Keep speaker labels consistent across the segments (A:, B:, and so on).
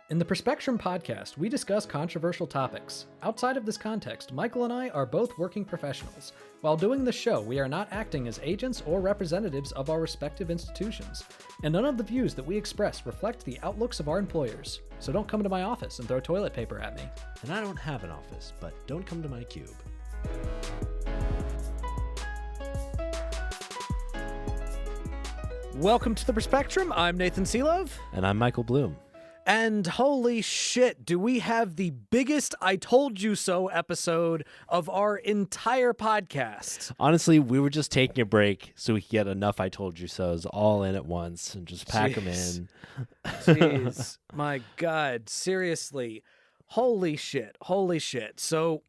A: In the Perspectrum podcast, we discuss controversial topics. Outside of this context, Michael and I are both working professionals. While doing the show, we are not acting as agents or representatives of our respective institutions, and none of the views that we express reflect the outlooks of our employers. So don't come to my office and throw toilet paper at me.
B: And I don't have an office, but don't come to my cube.
A: Welcome to the Perspectrum. I'm Nathan Seelove.
B: And I'm Michael Bloom.
A: And holy shit, do we have the biggest I told you so episode of our entire podcast.
B: Honestly, we were just taking a break so we could get enough I told you so's all in at once and just pack them in.
A: Jeez, my God, seriously. Holy shit. So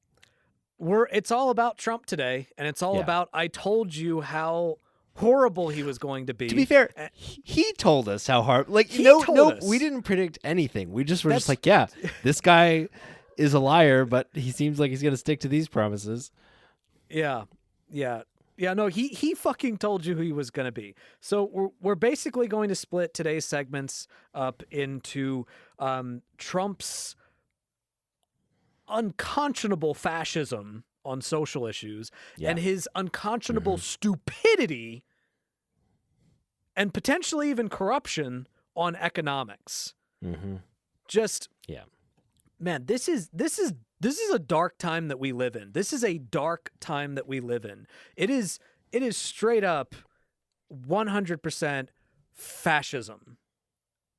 A: it's all about Trump today, and it's all about I told you how horrible he was going to be.
B: To be fair, he told us how hard. Like, we didn't predict anything. We just were just like, yeah, this guy is a liar, but he seems like he's going to stick to these promises.
A: Yeah. No, he fucking told you who he was going to be. So we're basically going to split today's segments up into Trump's unconscionable fascism on social issues and his unconscionable stupidity and potentially even corruption on economics. Just, man, this is a dark time that we live in. This is a dark time that we live in. It is straight up 100% fascism.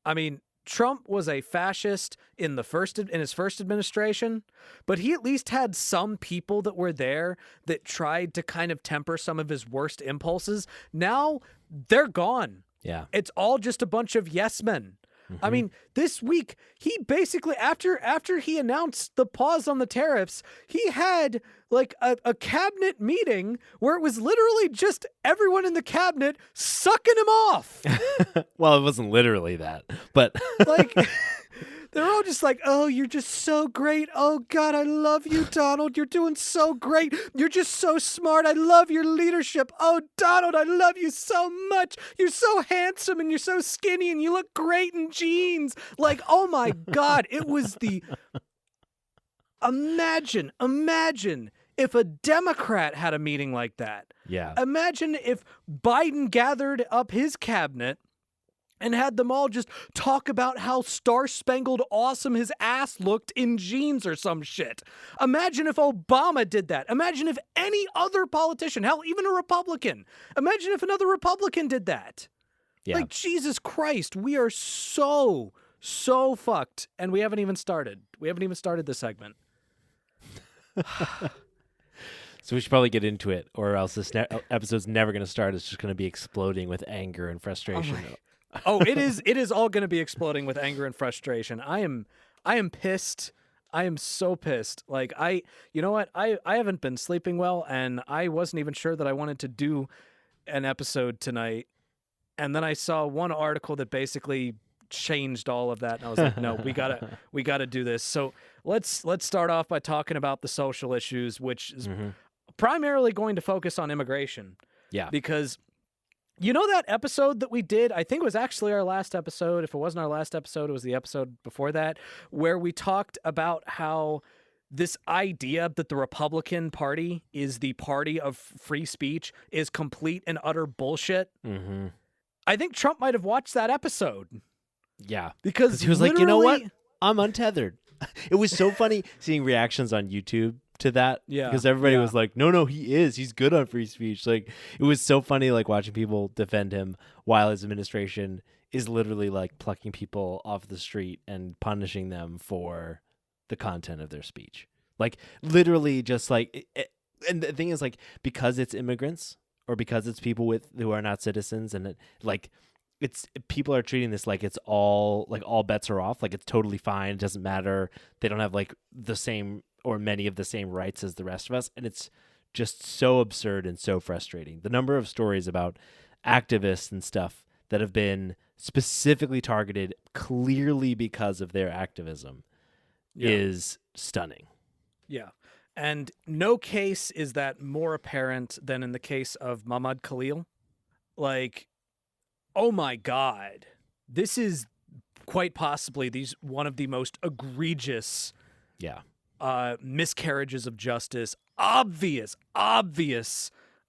A: I mean, Trump was a fascist in his first administration, but he at least had some people that were there that tried to kind of temper some of his worst impulses. Now they're gone.
B: Yeah.
A: It's all just a bunch of yes men. I mean, this week, he basically, after he announced the pause on the tariffs, he had like a cabinet meeting where it was literally just everyone in the cabinet sucking him off.
B: Well, it wasn't literally that, but
A: like they're all just like, oh, you're just so great. Oh, God, I love you, Donald. You're doing so great. You're just so smart. I love your leadership. Oh, Donald, I love you so much. You're so handsome and you're so skinny and you look great in jeans. Like, oh, my God, it was the... Imagine if a Democrat had a meeting like that.
B: Yeah.
A: Imagine if Biden gathered up his cabinet and had them all just talk about how star-spangled awesome his ass looked in jeans or some shit. Imagine if Obama did that. Imagine if any other politician, hell, even a Republican. Imagine if another Republican did that.
B: Yeah.
A: Like, Jesus Christ, we are so fucked, and we haven't even started. We haven't even started this segment.
B: So we should probably get into it, or else this episode's never going to start. It's just going to be exploding with anger and frustration.
A: It is all going to be exploding with anger and frustration. I am pissed. I am so pissed. Like, you know what? I haven't been sleeping well, and I wasn't even sure that I wanted to do an episode tonight. And then I saw one article that basically changed all of that, and I was like, no, we gotta do this. So let's start off by talking about the social issues, which is primarily going to focus on immigration.
B: Yeah.
A: Because you know that episode that we did, I think it was actually our last episode. If it wasn't our last episode, it was the episode before that, where we talked about how this idea that the Republican Party is the party of free speech is complete and utter bullshit. I think Trump might have watched that episode.
B: Yeah.
A: Because
B: he was like, you know what? I'm untethered. It was so funny seeing reactions on YouTube to that.
A: Yeah.
B: Because everybody was like, no, he is. He's good on free speech. Like, it was so funny, like, watching people defend him while his administration is literally, like, plucking people off the street and punishing them for the content of their speech. Like, literally just, like... And the thing is, like, because it's immigrants or because it's people who are not citizens and, people are treating this like it's all bets are off. Like, it's totally fine. It doesn't matter. They don't have, like, the same or many of the same rights as the rest of us. And it's just so absurd and so frustrating. The number of stories about activists and stuff that have been specifically targeted clearly because of their activism is stunning.
A: Yeah. And no case is that more apparent than in the case of Mahmoud Khalil. Like, oh my God, this is quite possibly one of the most egregious miscarriages of justice, obvious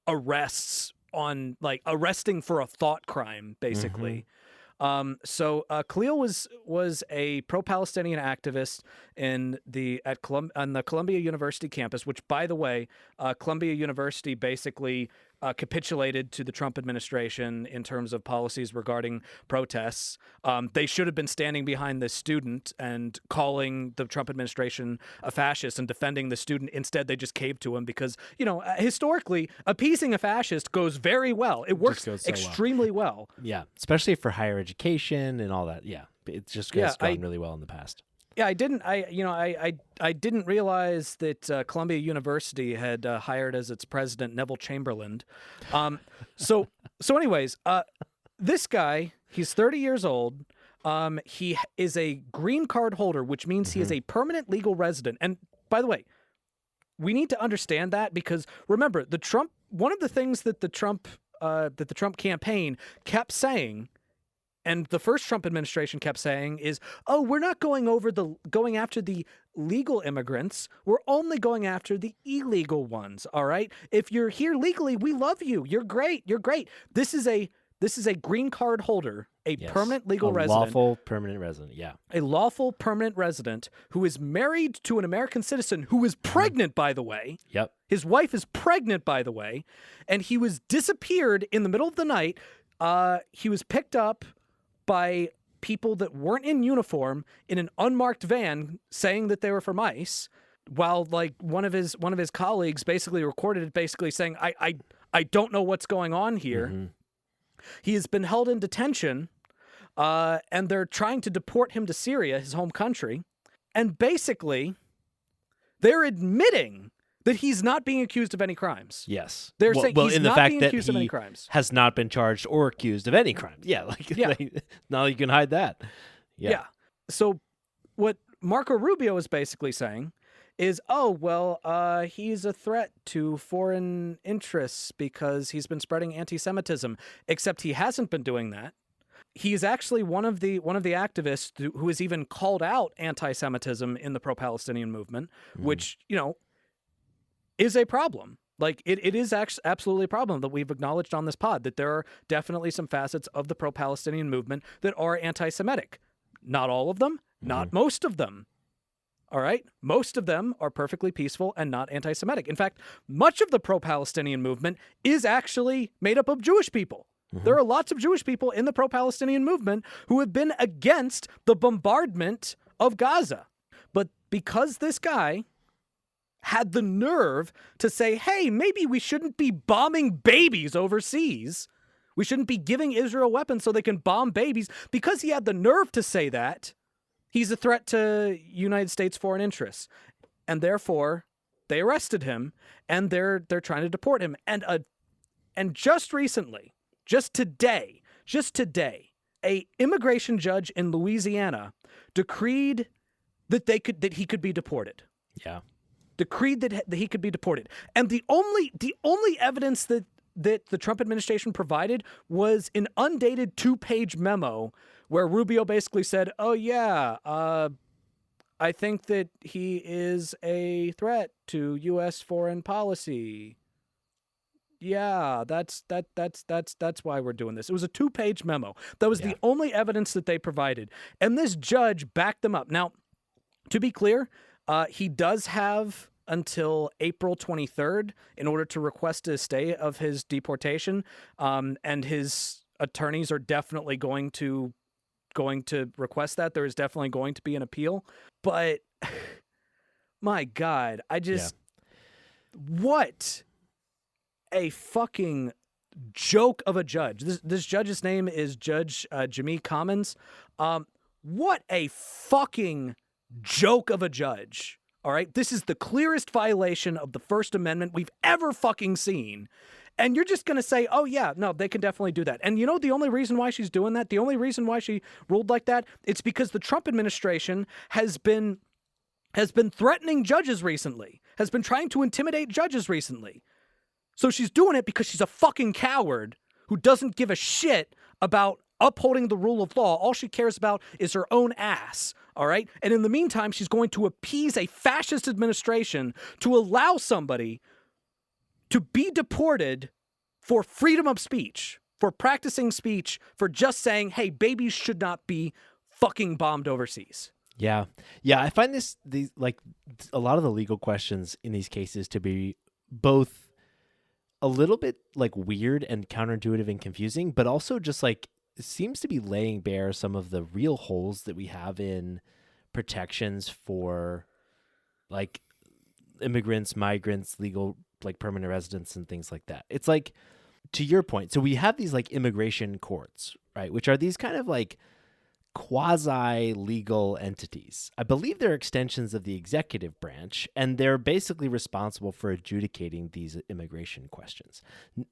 A: arrests on, like, arresting for a thought crime, basically. So Khalil was a pro-Palestinian activist on the Columbia University campus, which, by the way, Columbia University basically capitulated to the Trump administration in terms of policies regarding protests. They should have been standing behind this student and calling the Trump administration a fascist and defending the student. Instead, they just caved to him because, historically, appeasing a fascist goes very well. It works extremely well.
B: Yeah, especially for higher education and all that. Yeah, it's just gone really well in the past.
A: Yeah, I didn't realize that Columbia University had hired as its president Neville Chamberlain. So anyways, this guy, he's 30 years old. He is a green card holder, which means he is a permanent legal resident. And by the way, we need to understand that because remember, one of the things that the Trump campaign kept saying, and the first Trump administration kept saying, is, oh, we're not going after the legal immigrants. We're only going after the illegal ones. All right. If you're here legally, we love you. You're great. You're great. This is a green card holder, permanent legal resident.
B: Lawful permanent resident. Yeah.
A: A lawful permanent resident who is married to an American citizen who is pregnant, by the way.
B: Yep.
A: His wife is pregnant, by the way. And he was disappeared in the middle of the night. He was picked up by people that weren't in uniform in an unmarked van saying that they were from ICE, while like one of his colleagues basically recorded it, basically saying, I don't know what's going on here. He has been held in detention, and they're trying to deport him to Syria, his home country. And basically, they're admitting that he's not being accused of any crimes.
B: Yes.
A: They're saying he's not being accused of any crimes.
B: Has not been charged or accused of any crimes. Yeah, now you can hide that. Yeah.
A: So what Marco Rubio is basically saying is, he's a threat to foreign interests because he's been spreading anti-Semitism, except he hasn't been doing that. He's actually one of the activists who has even called out anti-Semitism in the pro-Palestinian movement, which, is a problem. Like, it is absolutely a problem that we've acknowledged on this pod, that there are definitely some facets of the pro-Palestinian movement that are anti-Semitic. Not all of them, not most of them. All right? Most of them are perfectly peaceful and not anti-Semitic. In fact, much of the pro-Palestinian movement is actually made up of Jewish people. There are lots of Jewish people in the pro-Palestinian movement who have been against the bombardment of Gaza. But because this guy had the nerve to say, hey, maybe we shouldn't be bombing babies overseas. We shouldn't be giving Israel weapons so they can bomb babies. Because he had the nerve to say that, he's a threat to United States foreign interests. And therefore, they arrested him, and they're trying to deport him. And just recently, just today, a immigration judge in Louisiana decreed that he could be deported.
B: Yeah.
A: Decreed that he could be deported. And the only evidence that the Trump administration provided was an undated 2-page memo where Rubio basically said, oh yeah, I think that he is a threat to U.S. foreign policy. Yeah, that's why we're doing this. It was a 2-page memo. That was the only evidence that they provided. And this judge backed them up. Now, to be clear, he does have until April 23rd in order to request a stay of his deportation, and his attorneys are definitely going to request that. There is definitely going to be an appeal. But, my God, what a fucking joke of a judge. This judge's name is Judge Jimmy Commons. What a fucking joke of a judge. All right, this is the clearest violation of the First Amendment we've ever fucking seen. And you're just going to say, oh, yeah, no, they can definitely do that. And you know the only reason why she's doing that, the only reason why she ruled like that, it's because the Trump administration has been threatening judges recently, has been trying to intimidate judges recently. So she's doing it because she's a fucking coward who doesn't give a shit about upholding the rule of law. All she cares about is her own ass, all right? And in the meantime, she's going to appease a fascist administration to allow somebody to be deported for freedom of speech, for practicing speech, for just saying, hey, babies should not be fucking bombed overseas.
B: Yeah. Yeah, I find these like a lot of the legal questions in these cases to be both a little bit like weird and counterintuitive and confusing, but also just like it seems to be laying bare some of the real holes that we have in protections for like immigrants, migrants, legal like permanent residents and things like that. It's like, to your point, so we have these like immigration courts, right, which are these kind of like quasi-legal entities. I believe they're extensions of the executive branch, and they're basically responsible for adjudicating these immigration questions.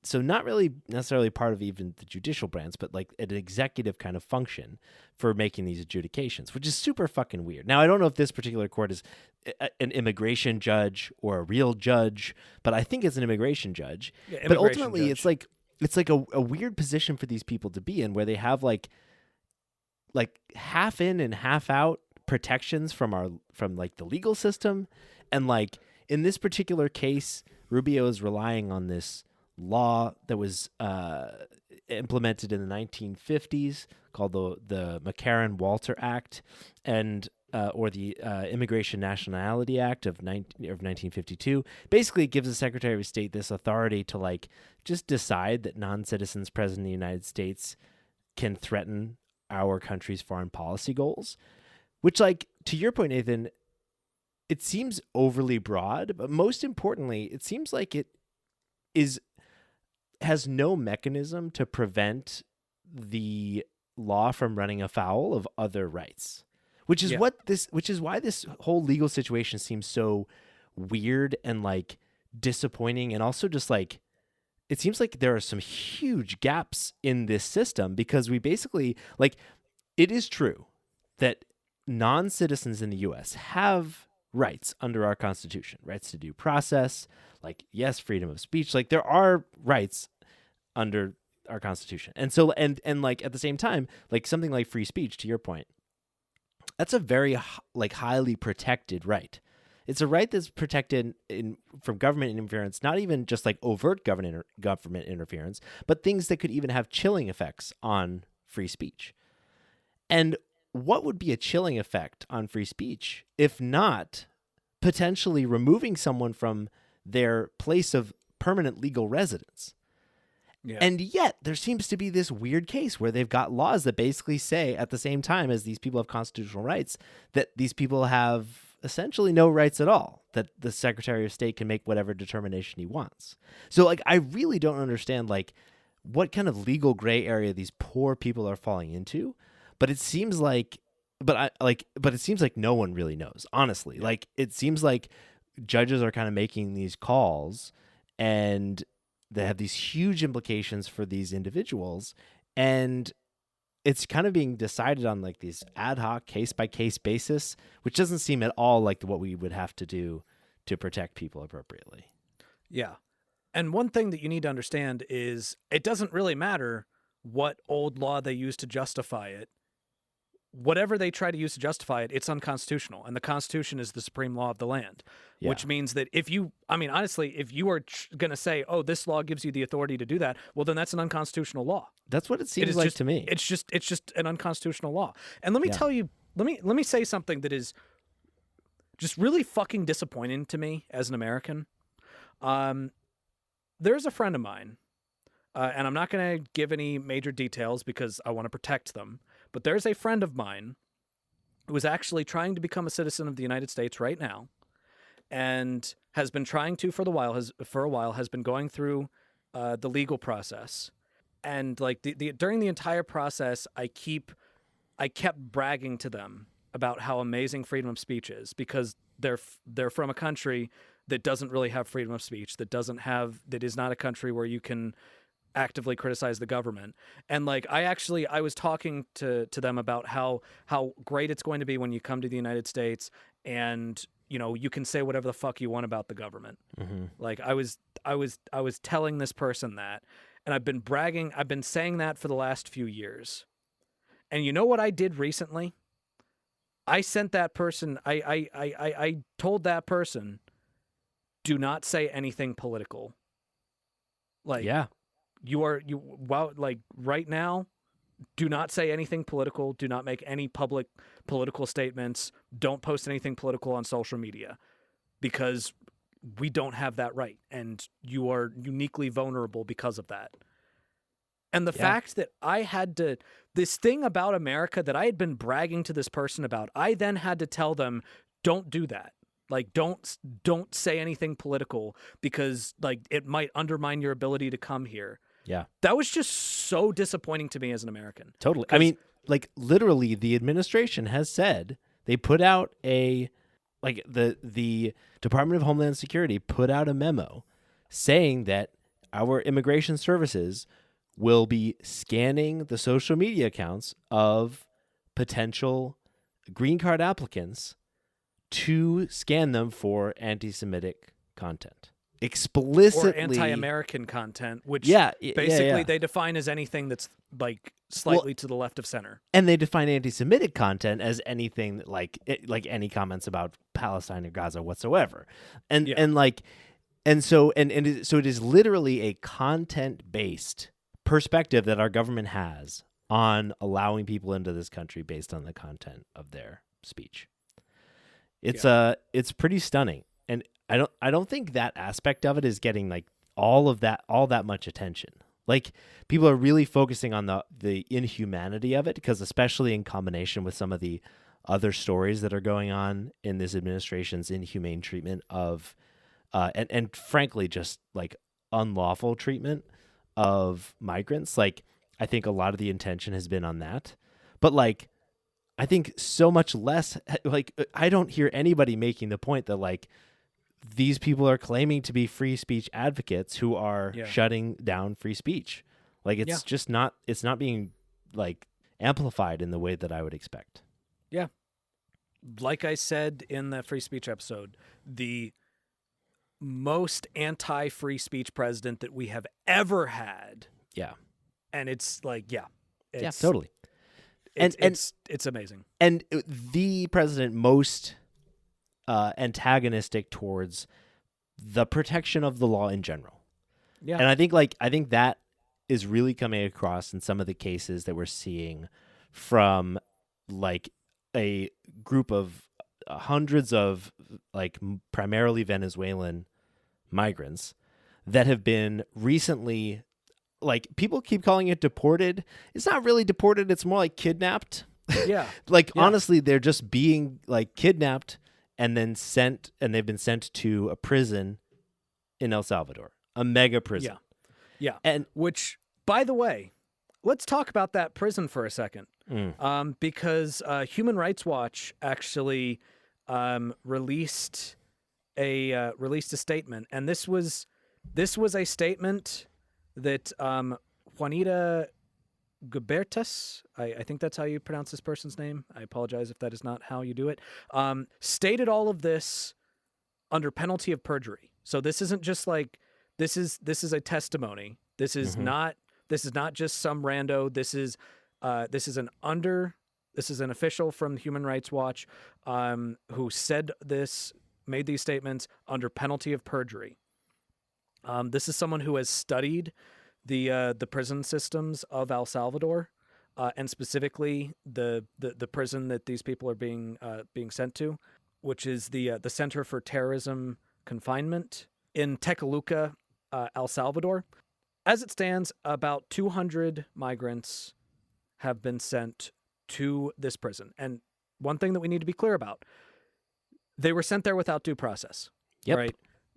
B: So not really necessarily part of even the judicial branch, but like an executive kind of function for making these adjudications, which is super fucking weird. Now, I don't know if this particular court is an immigration judge or a real judge, but I think it's an immigration judge.
A: Yeah,
B: but ultimately, judge. it's like a weird position for these people to be in, where they have like half in and half out protections from like the legal system. And like in this particular case, Rubio is relying on this law that was implemented in the 1950s called the McCarran-Walter Act, and or the Immigration Nationality Act of 1952. Basically, it gives the Secretary of State this authority to like just decide that non-citizens present in the United States can threaten our country's foreign policy goals, which, like, to your point, Nathan, it seems overly broad, but most importantly, it seems like it has no mechanism to prevent the law from running afoul of other rights, which is why this whole legal situation seems so weird and like disappointing, and also just like it seems like there are some huge gaps in this system, because we basically, like, it is true that non-citizens in the U.S. have rights under our Constitution, rights to due process, like, yes, freedom of speech, like there are rights under our Constitution. And so, and like at the same time, like something like free speech, to your point, that's a very like highly protected right. It's a right that's protected from government interference, not even just like overt government interference, but things that could even have chilling effects on free speech. And what would be a chilling effect on free speech if not potentially removing someone from their place of permanent legal residence? Yeah. And yet there seems to be this weird case where they've got laws that basically say, at the same time as these people have constitutional rights, that these people have essentially no rights at all, that the Secretary of State can make whatever determination he wants. So like, I really don't understand like what kind of legal gray area these poor people are falling into, but it seems like, but it seems like no one really knows, honestly. Yeah. Like, it seems like judges are kind of making these calls, and they have these huge implications for these individuals, and it's kind of being decided on like these ad hoc case-by-case basis, which doesn't seem at all like what we would have to do to protect people appropriately.
A: Yeah. And one thing that you need to understand is it doesn't really matter what old law they use to justify it. Whatever they try to use to justify it, it's unconstitutional. And the Constitution is the supreme law of the land, which means that if you are going to say, oh, this law gives you the authority to do that, well, then that's an unconstitutional law.
B: That's what it seems like to me.
A: It's just an unconstitutional law. And let me tell you, let me say something that is just really fucking disappointing to me as an American. There's a friend of mine, and I'm not going to give any major details because I want to protect them, but there's a friend of mine who is actually trying to become a citizen of the United States right now, and has been trying to for a while, has been going through the legal process. And like during the entire process, I kept bragging to them about how amazing freedom of speech is, because they're from a country that doesn't really have freedom of speech, that is not a country where you can actively criticize the government. And like, I was talking to them about how great it's going to be when you come to the United States, and you know, you can say whatever the fuck you want about the government. Mm-hmm. Like, I was telling this person that, and I've been saying that for the last few years. And you know what I did recently? I sent that person, I told that person, do not say anything political. Like, like right now, do not say anything political. Do not make any public political statements. Don't post anything political on social media, because we don't have that right. And you are uniquely vulnerable because of that. And the fact that I had to, this thing about America that I had been bragging to this person about, I then had to tell them, don't do that. Like, don't say anything political, because like it might undermine your ability to come here.
B: Yeah.
A: That was just so disappointing to me as an American.
B: Totally. I mean, like, literally the administration has said, they put out the Department of Homeland Security put out a memo saying that our immigration services will be scanning the social media accounts of potential green card applicants to scan them for anti-Semitic content. Explicitly.
A: Or anti-American content, which
B: basically
A: they define as anything that's like slightly to the left of center.
B: And they define anti-Semitic content as anything like any comments about Palestine or Gaza whatsoever. So it is literally a content-based perspective that our government has on allowing people into this country based on the content of their speech. It's pretty stunning. And I don't think that aspect of it is getting like all that much attention. Like, people are really focusing on the inhumanity of it, because especially in combination with some of the other stories that are going on in this administration's inhumane treatment of and frankly just like unlawful treatment of migrants. Like, I think a lot of the intention has been on that. But like, I think so much less, like, I don't hear anybody making the point that like these people are claiming to be free speech advocates who are shutting down free speech. Like, it's just not, it's not being like amplified in the way that I would expect.
A: Yeah. Like I said in the free speech episode, the most anti-free speech president that we have ever had.
B: Yeah.
A: And it's like,
B: totally.
A: It's amazing.
B: And the president most antagonistic towards the protection of the law in general. Yeah. And I think that is really coming across in some of the cases that we're seeing from like a group of hundreds of like primarily Venezuelan migrants that have been recently, like, people keep calling it deported. It's not really deported. It's more like kidnapped.
A: Yeah.
B: Honestly, they're just being like kidnapped and then sent, and they've been sent to a prison in El Salvador, a mega prison.
A: Yeah. And which, by the way, let's talk about that prison for a second. Because Human Rights Watch actually released a statement, and this was a statement that Juanita Gubertas, I think that's how you pronounce this person's name. I apologize if that is not how you do it. Stated all of this under penalty of perjury. So this isn't just like this is a testimony. This is not just some rando. This is an official from Human Rights Watch who said this, made these statements under penalty of perjury. This is someone who has studied the prison systems of El Salvador, and specifically the prison that these people are being sent to, which is the Center for Terrorism Confinement in Tecoluca, El Salvador. As it stands, about 200 migrants have been sent to this prison. And one thing that we need to be clear about, they were sent there without due process.
B: Yep.
A: Right?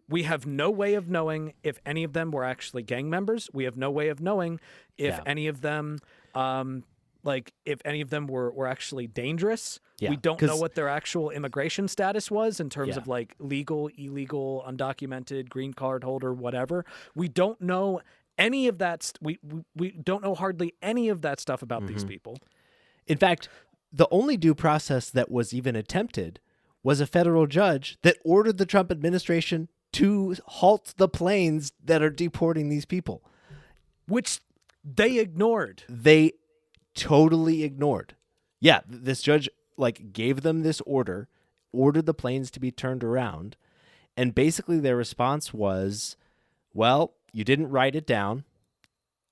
A: We have no way of knowing if any of them were actually gang members. We have no way of knowing if any of them, if any of them were actually dangerous.
B: Yeah,
A: we don't know what their actual immigration status was in terms of like legal, illegal, undocumented, green card holder, whatever. We don't know any of that. We don't know hardly any of that stuff about these people.
B: In fact, the only due process that was even attempted was a federal judge that ordered the Trump administration to halt the planes that are deporting these people,
A: which they ignored.
B: They totally ignored. Yeah, this judge like gave them this order, ordered the planes to be turned around, and basically their response was, well, you didn't write it down,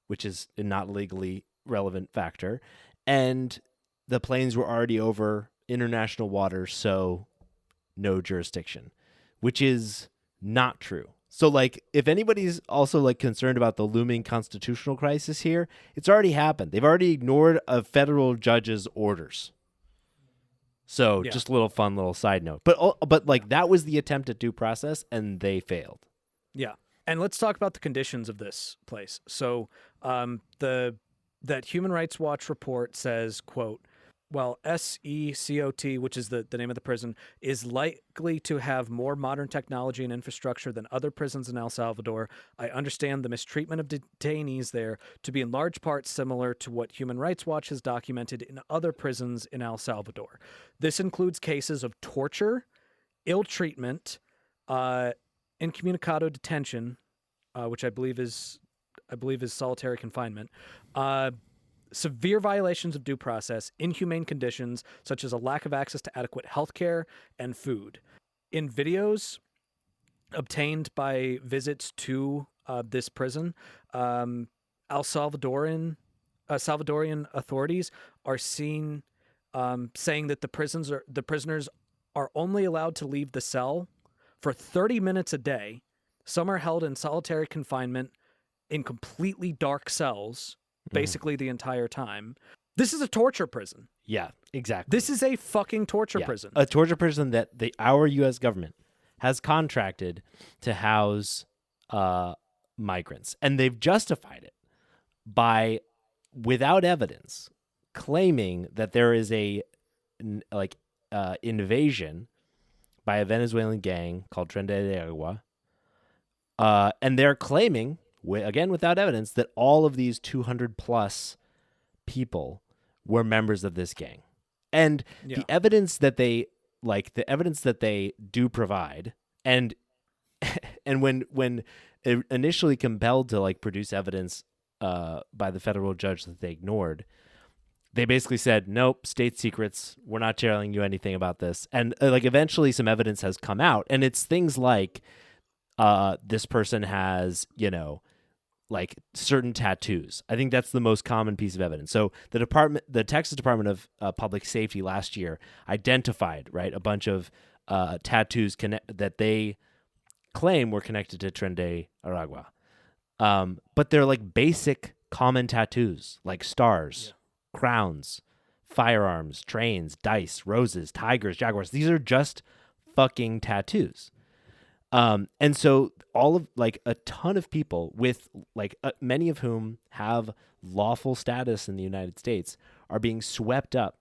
B: which is a not legally relevant factor, and the planes were already over international waters, so no jurisdiction, which is not true. So, like, if anybody's also like concerned about the looming constitutional crisis here, it's already happened. They've already ignored a federal judge's orders. So,
A: Yeah.
B: just a little fun little side note. But like that was the attempt at due process, and they failed.
A: Yeah. And let's talk about the conditions of this place. So, that Human Rights Watch report says, quote, well, SECOT, which is the name of the prison, is likely to have more modern technology and infrastructure than other prisons in El Salvador. I understand the mistreatment of detainees there to be in large part similar to what Human Rights Watch has documented in other prisons in El Salvador. This includes cases of torture, ill treatment, incommunicado detention, which I believe is solitary confinement, severe violations of due process, inhumane conditions such as a lack of access to adequate health care and food. In videos obtained by visits to this prison, Salvadorian authorities are seen saying that the prisoners are only allowed to leave the cell for 30 minutes a day. Some are held in solitary confinement in completely dark cells basically the entire time. This is a torture prison.
B: Yeah, exactly.
A: This is a fucking torture prison.
B: A torture prison that our U.S. government has contracted to house migrants. And they've justified it by, without evidence, claiming that there is a invasion by a Venezuelan gang called Tren de Agua. And they're claiming, again without evidence, that all of these 200 plus people were members of this gang. And the evidence that they do provide, and when initially compelled to like produce evidence by the federal judge that they ignored, they basically said, nope, state secrets, we're not telling you anything about this. And like eventually some evidence has come out, and it's things like this person has, like certain tattoos. I think that's the most common piece of evidence. So the Texas Department of Public Safety last year identified, right, a bunch of tattoos that they claim were connected to Tren de Aragua. But they're like basic common tattoos, like stars, crowns, firearms, trains, dice, roses, tigers, jaguars. These are just fucking tattoos. And so all of like a ton of people with like many of whom have lawful status in the United States are being swept up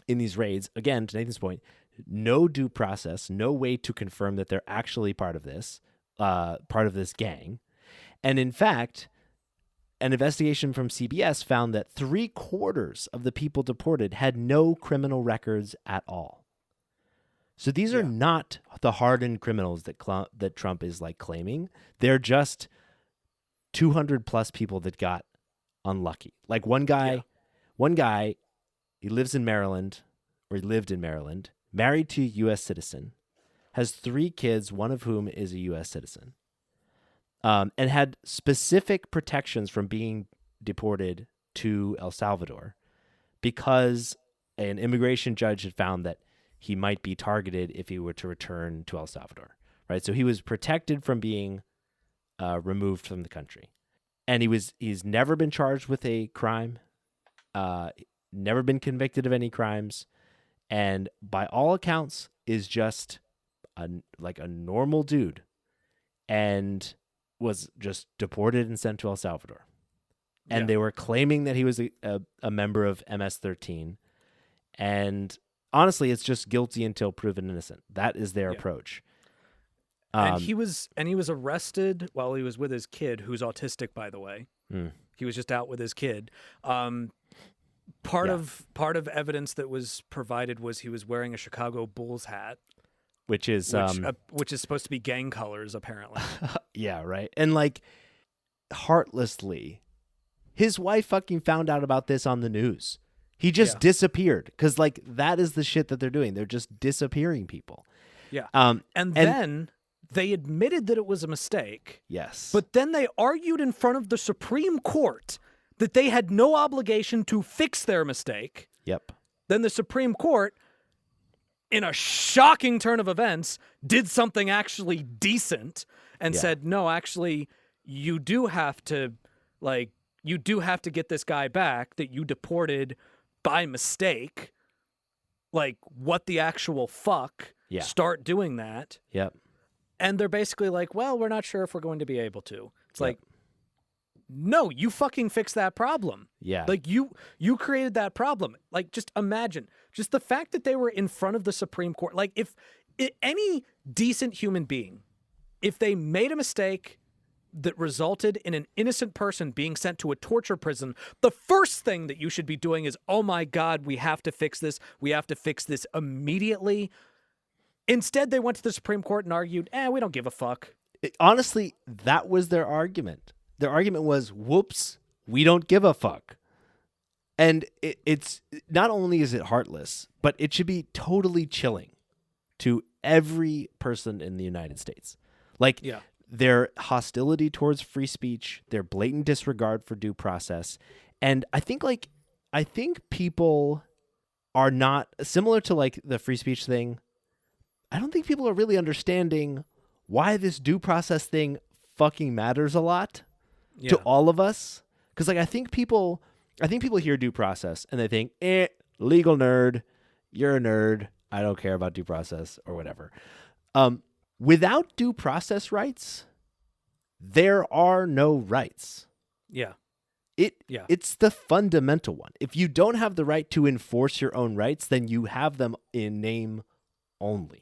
B: in these raids. Again, to Nathan's point, no due process, no way to confirm that they're actually part of this gang. And in fact, an investigation from CBS found that 3/4 of the people deported had no criminal records at all. So these are not the hardened criminals that Trump is like claiming. They're just 200 plus people that got unlucky. Like one guy, he lives in Maryland, or he lived in Maryland, married to a U.S. citizen, has 3 kids, one of whom is a U.S. citizen, and had specific protections from being deported to El Salvador because an immigration judge had found that he might be targeted if he were to return to El Salvador, right? So he was protected from being removed from the country. And he's never been charged with a crime, never been convicted of any crimes, and by all accounts is just a normal dude, and was just deported and sent to El Salvador. And they were claiming that he was a member of MS-13, and honestly, it's just guilty until proven innocent. That is their approach.
A: And he was arrested while he was with his kid, who's autistic, by the way. He was just out with his kid. Part of evidence that was provided was he was wearing a Chicago Bulls hat, which is supposed to be gang colors, apparently.
B: Yeah, right. And like heartlessly His wife fucking found out about this on the news. He just disappeared because, like, that is the shit that they're doing. They're just disappearing people.
A: Yeah. And then they admitted that it was a mistake.
B: Yes.
A: But then they argued in front of the Supreme Court that they had no obligation to fix their mistake.
B: Yep.
A: Then the Supreme Court, in a shocking turn of events, did something actually decent and said, no, actually, you do have to get this guy back that you deported by mistake. Like, what the actual fuck?
B: Yeah.
A: Start doing that.
B: Yep.
A: And they're basically like, well, we're not sure if we're going to be able to. It's like, no, you fucking fixed that problem.
B: Yeah.
A: Like, you created that problem. Like, just imagine. Just the fact that they were in front of the Supreme Court. Like, if any decent human being, if they made a mistake that resulted in an innocent person being sent to a torture prison, the first thing that you should be doing is, oh my God, we have to fix this. We have to fix this immediately. Instead, they went to the Supreme Court and argued, we don't give a fuck.
B: Honestly, that was their argument. Their argument was, whoops, we don't give a fuck. And it's not only is it heartless, but it should be totally chilling to every person in the United States. Like, their hostility towards free speech, their blatant disregard for due process. And I think people are not, similar to like the free speech thing, I don't think people are really understanding why this due process thing fucking matters a lot to all of us. Because like I think people hear due process and they think, legal nerd, you're a nerd, I don't care about due process or whatever. Without due process rights, there are no rights.
A: Yeah.
B: It's the fundamental one. If you don't have the right to enforce your own rights, then you have them in name only.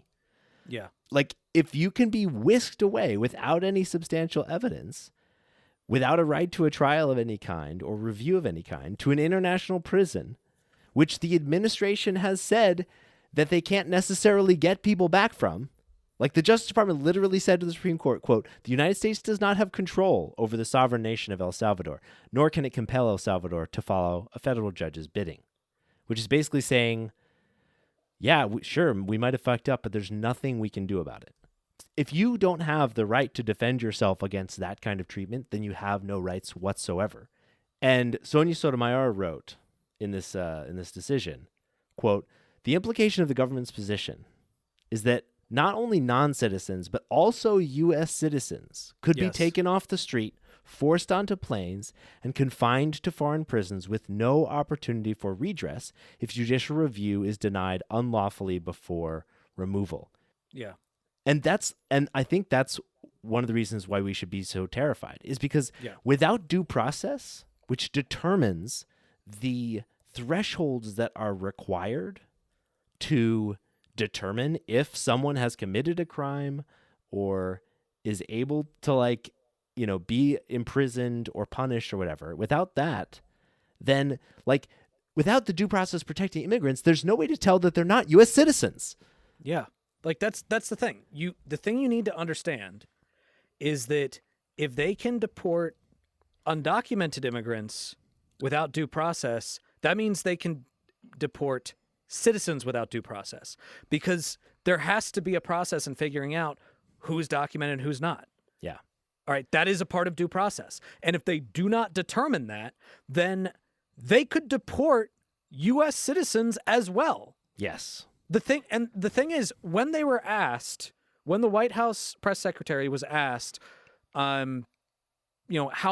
A: Yeah.
B: Like, if you can be whisked away without any substantial evidence, without a right to a trial of any kind or review of any kind, to an international prison, which the administration has said that they can't necessarily get people back from. Like, the Justice Department literally said to the Supreme Court, quote, the United States does not have control over the sovereign nation of El Salvador, nor can it compel El Salvador to follow a federal judge's bidding, which is basically saying, yeah, sure, we might have fucked up, but there's nothing we can do about it. If you don't have the right to defend yourself against that kind of treatment, then you have no rights whatsoever. And Sonia Sotomayor wrote in this decision, quote, the implication of the government's position is that not only non-citizens, but also U.S. citizens could be taken off the street, forced onto planes, and confined to foreign prisons with no opportunity for redress if judicial review is denied unlawfully before removal.
A: Yeah.
B: And I think that's one of the reasons why we should be so terrified, is because without due process, which determines the thresholds that are required to determine if someone has committed a crime or is able to be imprisoned or punished or whatever. Without that, then without the due process protecting immigrants, there's no way to tell that they're not U.S. citizens.
A: Yeah. Like that's the thing. The thing you need to understand is that if they can deport undocumented immigrants without due process, that means they can deport citizens without due process, because there has to be a process in figuring out who's documented and who's not.
B: Yeah.
A: All right. That is a part of due process. And if they do not determine that, then they could deport U.S. citizens as well.
B: Yes.
A: The thing is, when the White House press secretary was asked, how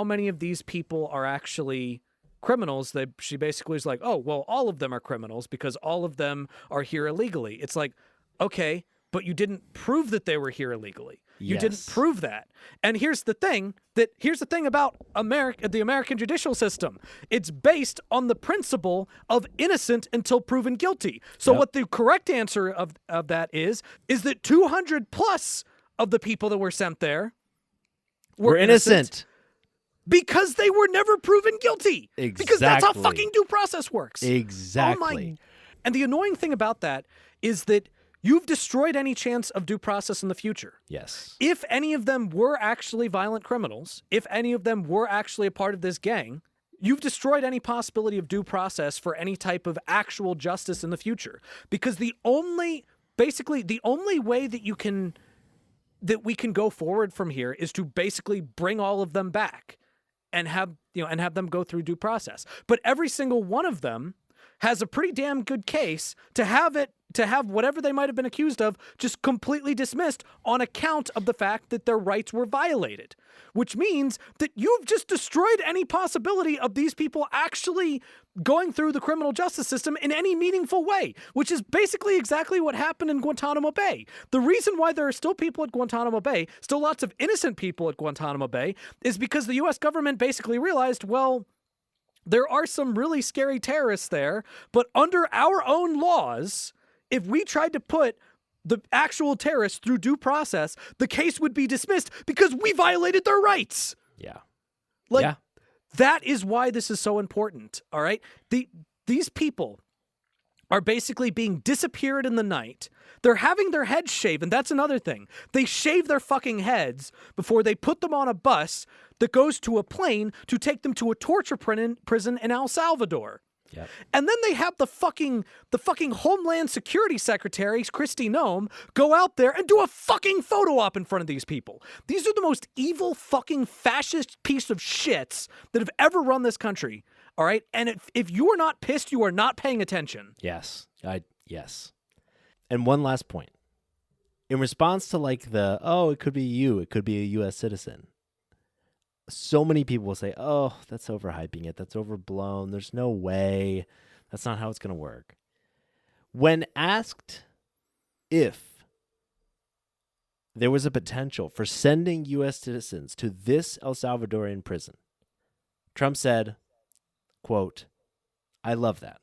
A: many of these people are actually criminals, she basically was like, oh, well, all of them are criminals because all of them are here illegally. It's like, okay, but you didn't prove that they were here illegally. You didn't prove that. And here's the thing about the American judicial system. It's based on the principle of innocent until proven guilty. So what the correct answer of that is that 200 plus of the people that were sent there were innocent. Because they were never proven guilty.
B: Exactly.
A: Because that's how fucking due process works.
B: Exactly.
A: And the annoying thing about that is that you've destroyed any chance of due process in the future.
B: Yes.
A: If any of them were actually violent criminals, if any of them were actually a part of this gang, you've destroyed any possibility of due process for any type of actual justice in the future. Because the only way that we can go forward from here is to basically bring all of them back and have them go through due process. But every single one of them has a pretty damn good case to have whatever they might have been accused of just completely dismissed on account of the fact that their rights were violated, which means that you've just destroyed any possibility of these people actually going through the criminal justice system in any meaningful way, which is basically exactly what happened in Guantanamo Bay. The reason why there are still people at Guantanamo Bay, still lots of innocent people at Guantanamo Bay, is because the U.S. government basically realized, well, there are some really scary terrorists there, but under our own laws, if we tried to put the actual terrorists through due process, the case would be dismissed because we violated their rights.
B: Yeah.
A: That is why this is so important, all right? These people are basically being disappeared in the night. They're having their heads shaven. That's another thing. They shave their fucking heads before they put them on a bus that goes to a plane to take them to a torture prison in El Salvador.
B: Yep.
A: And then they have the fucking Homeland Security Secretary, Kristi Noem, go out there and do a fucking photo op in front of these people. These are the most evil fucking fascist piece of shits that have ever run this country. All right? And if you are not pissed, you are not paying attention.
B: Yes. Yes. And one last point. In response to it could be you, it could be a U.S. citizen. So many people will say, oh, that's overhyping it. That's overblown. There's no way. That's not how it's going to work. When asked if there was a potential for sending U.S. citizens to this El Salvadorian prison, Trump said, quote, I love that.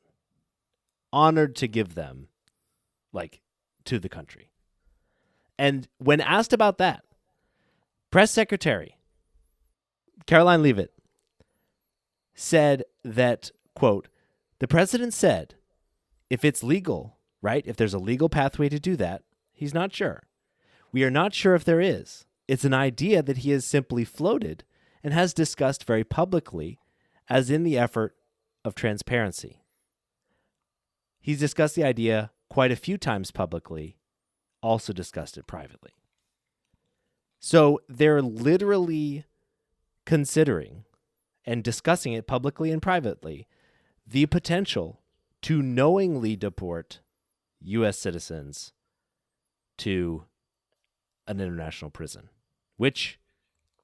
B: Honored to give them, to the country. And when asked about that, Press Secretary Caroline Leavitt said that, quote, the president said, if it's legal, right, if there's a legal pathway to do that, he's not sure. We are not sure if there is. It's an idea that he has simply floated and has discussed very publicly as in the effort of transparency. He's discussed the idea quite a few times publicly, also discussed it privately. So they're literally considering and discussing it publicly and privately, the potential to knowingly deport U.S. citizens to an international prison, which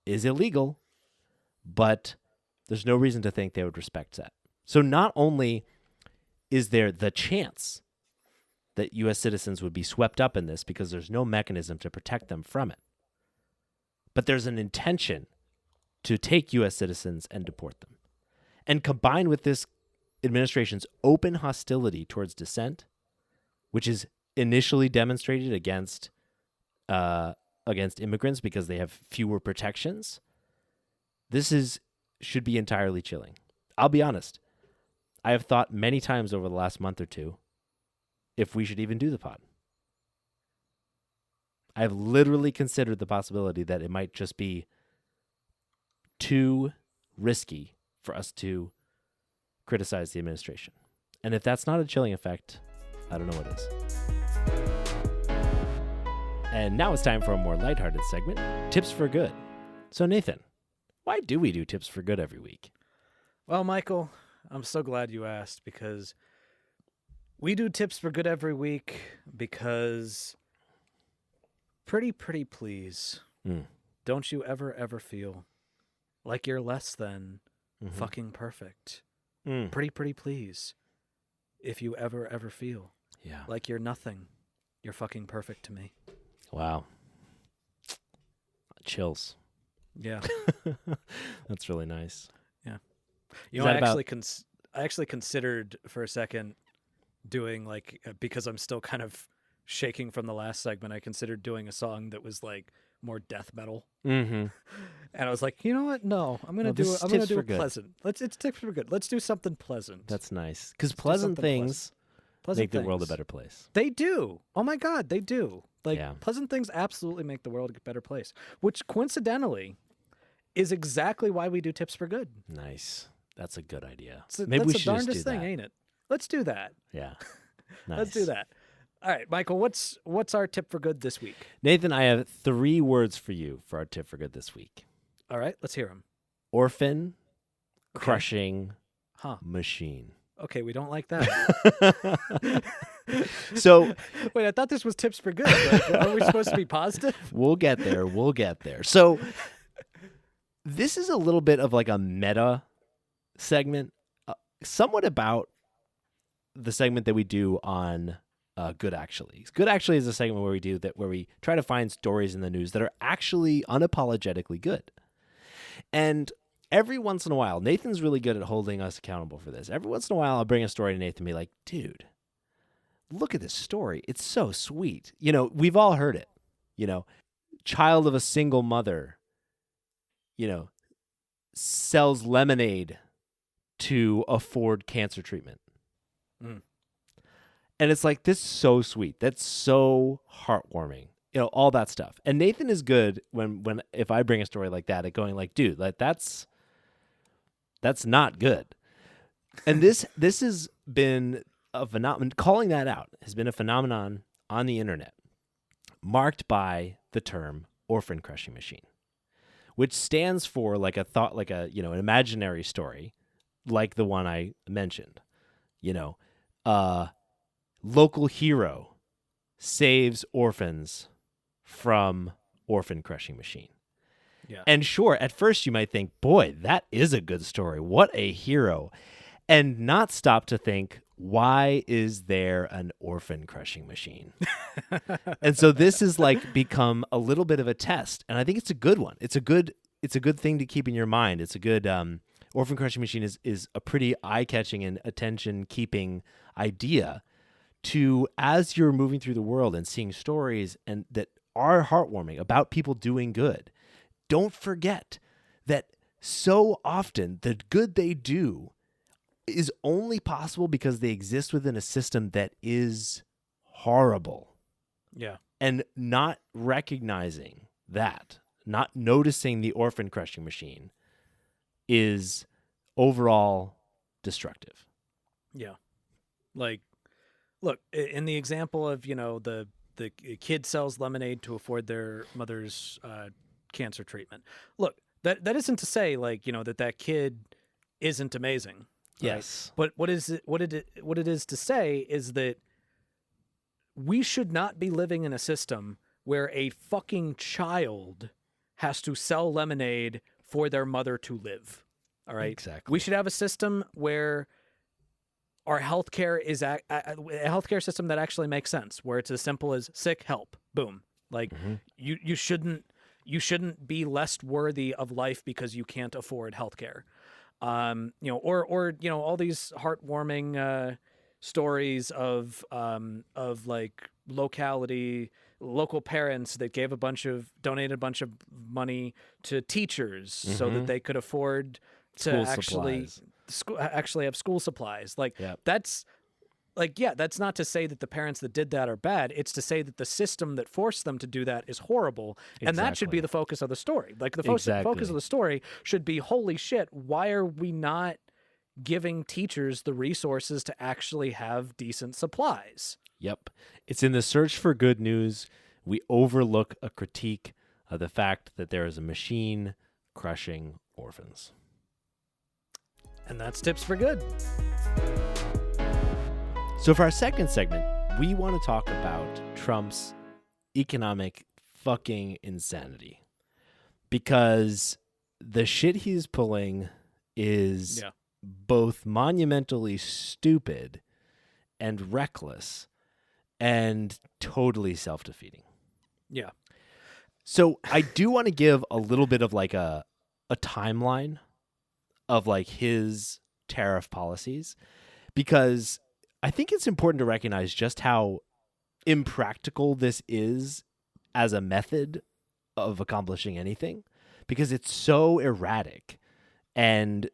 B: is illegal, but there's no reason to think they would respect that. So not only is there the chance that U.S. citizens would be swept up in this because there's no mechanism to protect them from it, but there's an intention to take U.S. citizens and deport them. And combined with this administration's open hostility towards dissent, which is initially demonstrated against immigrants because they have fewer protections, this should be entirely chilling. I'll be honest. I have thought many times over the last month or two if we should even do the pod. I've literally considered the possibility that it might just be too risky for us to criticize the administration. And if that's not a chilling effect, I don't know what is. And now it's time for a more lighthearted segment, Tips for Good. So Nathan, why do we do Tips for Good every week?
A: Well, Michael, I'm so glad you asked, because we do Tips for Good every week because pretty please, don't you ever feel like you're less than fucking perfect. Pretty please, if you ever feel like you're nothing, you're fucking perfect to me.
B: Wow. Chills.
A: Yeah.
B: That's really nice.
A: Yeah. You know, I actually considered for a second doing because I'm still kind of shaking from the last segment, I considered doing a song that was more death metal. And I was like, you know what? No, I'm gonna do it pleasant. It's Tips for Good. Let's do something pleasant.
B: That's nice, because pleasant things make the world a better place.
A: They do. Oh my God, they do. Pleasant things absolutely make the world a better place. Which coincidentally is exactly why we do Tips for Good.
B: Nice. That's a good idea.
A: Maybe
B: Maybe we
A: that's
B: should
A: the
B: just do
A: darndest thing,
B: that.
A: ain't it? Let's do that.
B: Yeah. Nice.
A: Let's do that. All right, Michael, what's our tip for good this week?
B: Nathan, I have 3 words for you for our tip for good this week.
A: All right, let's hear them.
B: Orphan crushing
A: Huh.
B: machine.
A: Okay, we don't like that.
B: So
A: wait, I thought this was tips for good. Like, are we supposed to be positive?
B: We'll get there. We'll get there. So this is a little bit of like a meta segment, somewhat about the segment that we do on Good Actually. Good Actually is a segment where we do that, where we try to find stories in the news that are actually unapologetically good. And every once in a while, Nathan's really good at holding us accountable for this. Every once in a while, I'll bring a story to Nathan and be like, dude, look at this story. It's so sweet. You know, we've all heard it. You know, child of a single mother, you know, sells lemonade to afford cancer treatment.
A: Mm.
B: And it's like, this is so sweet. That's so heartwarming. You know, all that stuff. And Nathan is good when if I bring a story like that at going like, dude, like that's not good. And this has been a phenomenon. Calling that out has been a phenomenon on the internet, marked by the term orphan crushing machine, which stands for like an imaginary story, like the one I mentioned. You know, local hero saves orphans from orphan crushing machine.
A: Yeah.
B: And sure, at first you might think, boy, that is a good story. What a hero. And not stop to think, why is there an orphan crushing machine? And so this has like become a little bit of a test. And I think it's a good one. It's a good thing to keep in your mind. It's a good orphan crushing machine is a pretty eye-catching and attention-keeping idea to, as you're moving through the world and seeing stories and that are heartwarming about people doing good. Don't forget that so often the good they do is only possible because they exist within a system that is horrible.
A: Yeah.
B: And not recognizing that, not noticing the orphan crushing machine is overall destructive.
A: Yeah. Like, look, in the example of, you know, the kid sells lemonade to afford their mother's cancer treatment. Look, that isn't to say, like, you know, that kid isn't amazing.
B: Yes.
A: Right? But what it is to say is that we should not be living in a system where a fucking child has to sell lemonade for their mother to live. All right.
B: Exactly.
A: We should have a system where our healthcare is a healthcare system that actually makes sense, where it's as simple as sick, help, boom. Like you shouldn't be less worthy of life because you can't afford healthcare. You know, or you know, all these heartwarming stories of like local parents that donated a bunch of money to teachers so that they could afford to actually have school supplies. Like that's not to say that the parents that did that are bad. It's to say that the system that forced them to do that is horrible. And that should be the focus of the story. Like the focus of the story should be, holy shit, why are we not giving teachers the resources to actually have decent supplies?
B: Yep. It's in the search for good news. We overlook a critique of the fact that there is a machine crushing orphans.
A: And that's tips for good.
B: So for our second segment, we want to talk about Trump's economic fucking insanity. Because the shit he's pulling is both monumentally stupid and reckless and totally self-defeating.
A: Yeah.
B: So I do want to give a little bit of like a timeline of like his tariff policies, because I think it's important to recognize just how impractical this is as a method of accomplishing anything, because it's so erratic and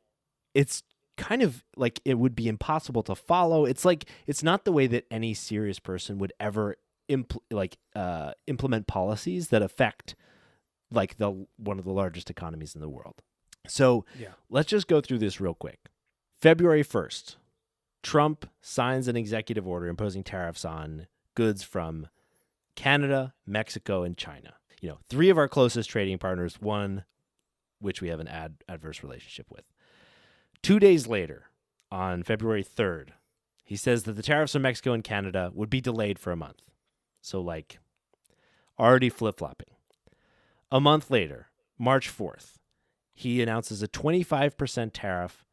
B: it's kind of like it would be impossible to follow. It's like, it's not the way that any serious person would ever implement policies that affect like one of the largest economies in the world. So let's just go through this real quick. February 1st, Trump signs an executive order imposing tariffs on goods from Canada, Mexico, and China. 3 of our closest trading partners, one which we have an adverse relationship with. 2 days later, on February 3rd, he says that the tariffs on Mexico and Canada would be delayed for a month. So, already flip-flopping. A month later, March 4th, he announces a 25% tariff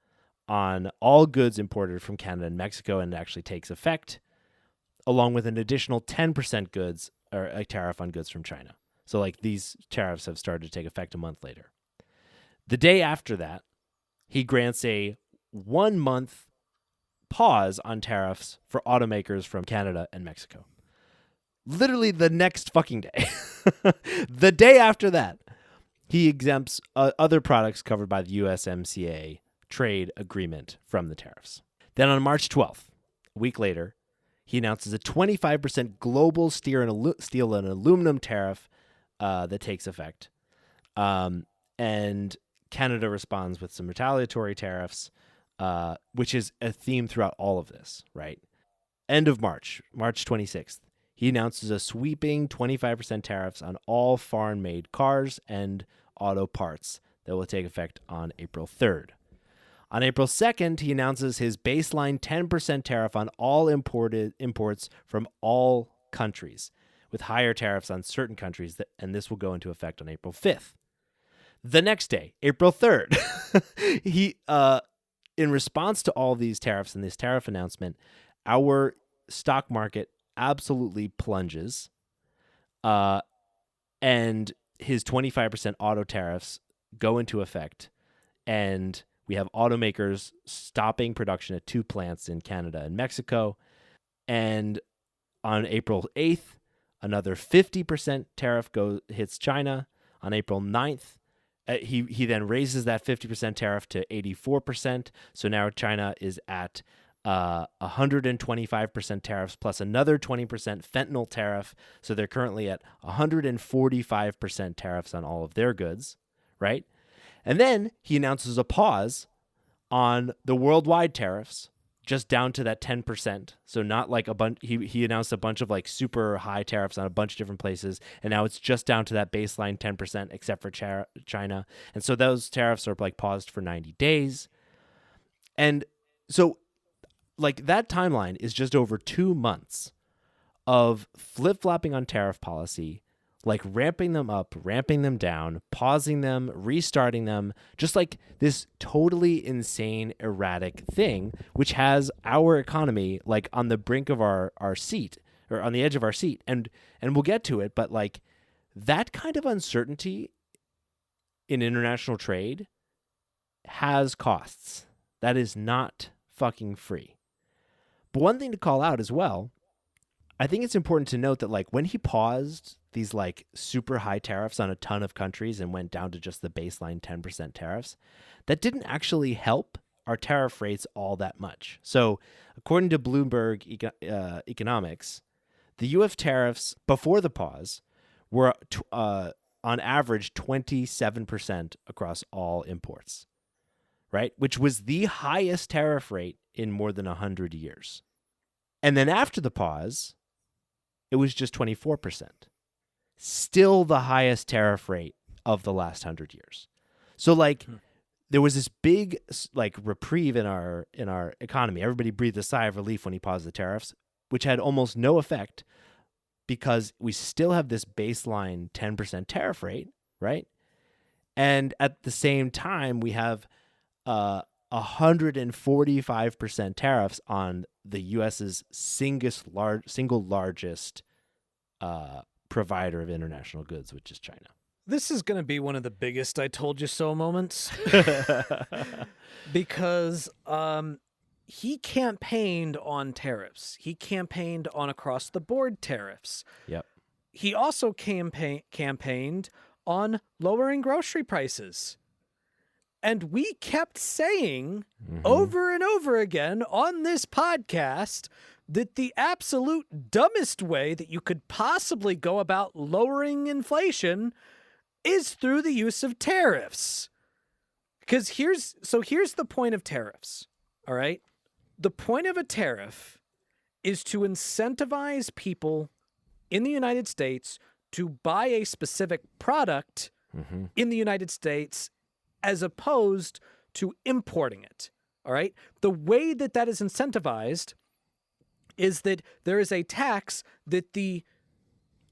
B: on all goods imported from Canada and Mexico, and it actually takes effect, along with an additional 10% goods or a tariff on goods from China. So these tariffs have started to take effect a month later. The day after that, he grants a 1-month pause on tariffs for automakers from Canada and Mexico. Literally the next fucking day. The day after that, he exempts other products covered by the USMCA trade agreement from the tariffs. Then on March 12th, a week later, he announces a 25% global steel and aluminum tariff that takes effect. And Canada responds with some retaliatory tariffs, which is a theme throughout all of this, right? End of March 26th, he announces a sweeping 25% tariffs on all foreign-made cars and auto parts that will take effect on April 3rd. On April 2nd, he announces his baseline 10% tariff on all imports from all countries, with higher tariffs on certain countries, and this will go into effect on April 5th. The next day, April 3rd, he, in response to all these tariffs and this tariff announcement, our stock market absolutely plunges, and his 25% auto tariffs go into effect, and we have automakers stopping production at 2 plants in Canada and Mexico. And on April 8th, another 50% tariff hits China. On April 9th, he then raises that 50% tariff to 84%. So now China is at 125% tariffs plus another 20% fentanyl tariff. So they're currently at 145% tariffs on all of their goods, right? And then he announces a pause on the worldwide tariffs, just down to that 10%. So not like a bunch. He announced a bunch of super high tariffs on a bunch of different places, and now it's just down to that baseline 10%, except for China. And so those tariffs are paused for 90 days. And so that timeline is just over 2 months of flip-flopping on tariff policy, ramping them up, ramping them down, pausing them, restarting them, just this totally insane, erratic thing, which has our economy on the brink of our seat, or on the edge of our seat. And we'll get to it, but that kind of uncertainty in international trade has costs. That is not fucking free. But one thing to call out as well, I think it's important to note that when he paused these super high tariffs on a ton of countries and went down to just the baseline 10% tariffs, that didn't actually help our tariff rates all that much. So according to Bloomberg Economics, the U.S. tariffs before the pause were on average 27% across all imports, right? Which was the highest tariff rate in more than 100 years. And then after the pause, it was just 24%. Still the highest tariff rate of the last 100 years. So there was this big reprieve in our economy. Everybody breathed a sigh of relief when he paused the tariffs, which had almost no effect because we still have this baseline 10% tariff rate, right? And at the same time, we have 145% tariffs on the U.S.'s single largest provider of international goods, which is China.
A: This is going to be one of the biggest I told you so moments because he campaigned on tariffs. He campaigned on across the board tariffs.
B: Yep.
A: He also campaigned on lowering grocery prices. And we kept saying over and over again on this podcast that the absolute dumbest way that you could possibly go about lowering inflation is through the use of tariffs. Because here's the point of tariffs. All right. The point of a tariff is to incentivize people in the United States to buy a specific product in the United States as opposed to importing it. All right. The way that that is incentivized is that there is a tax that the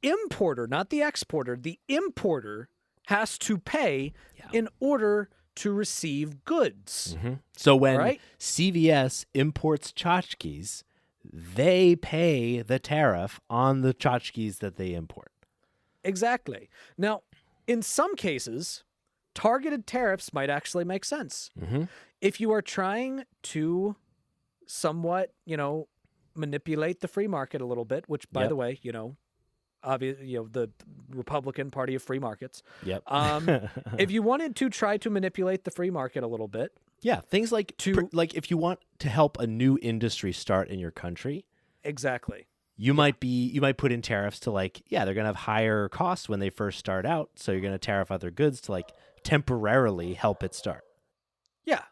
A: importer, not the exporter, the importer has to pay in order to receive goods.
B: So when CVS imports tchotchkes, they pay the tariff on the tchotchkes that they import.
A: Exactly. Now, in some cases, targeted tariffs might actually make sense. If you are trying to somewhat, manipulate the free market a little bit, which, by the way, obviously, the Republican Party of free markets. If you wanted to try to manipulate the free market a little bit,
B: things like if you want to help a new industry start in your country,
A: exactly,
B: you might put in tariffs to they're gonna have higher costs when they first start out, so you're gonna tariff other goods to temporarily help it start.
A: Yeah.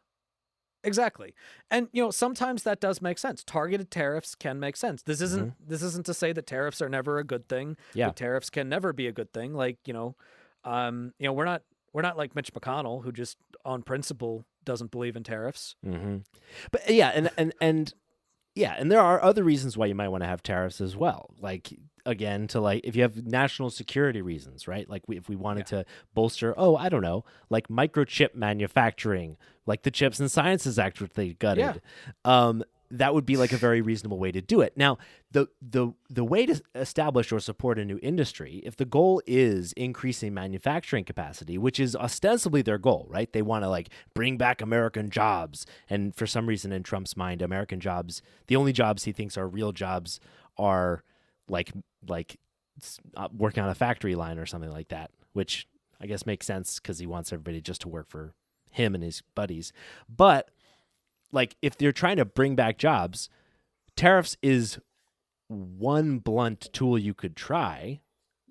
A: Exactly. And sometimes that does make sense. Targeted tariffs can make sense. This isn't to say that tariffs are never a good thing. That tariffs can never be a good thing. We're not like Mitch McConnell, who just on principle doesn't believe in tariffs.
B: But and there are other reasons why you might want to have tariffs as well. Again, if you have national security reasons, right? If we wanted to bolster, I don't know, microchip manufacturing, the Chips and Sciences Act, which they gutted. That would be a very reasonable way to do it. Now, the way to establish or support a new industry, if the goal is increasing manufacturing capacity, which is ostensibly their goal, right? They want to bring back American jobs. And for some reason in Trump's mind, American jobs, the only jobs he thinks are real jobs are working on a factory line or something like that, which I guess makes sense because he wants everybody just to work for him and his buddies. But if they're trying to bring back jobs, tariffs is one blunt tool you could try,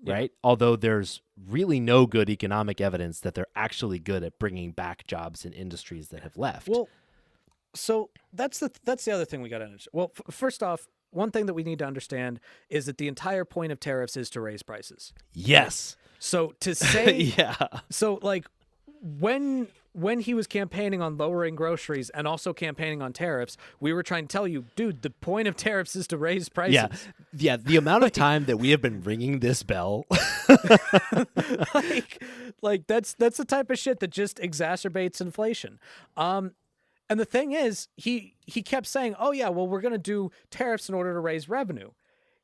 B: right? Although there's really no good economic evidence that they're actually good at bringing back jobs in industries that have left.
A: Well, so that's the other thing we got to understand. Well, first off, one thing that we need to understand is that the entire point of tariffs is to raise prices.
B: Yes.
A: So to say, So when he was campaigning on lowering groceries and also campaigning on tariffs, we were trying to tell you, dude, the point of tariffs is to raise prices.
B: Yeah. The amount of time that we have been ringing this bell,
A: that's the type of shit that just exacerbates inflation. And the thing is, he kept saying, we're going to do tariffs in order to raise revenue.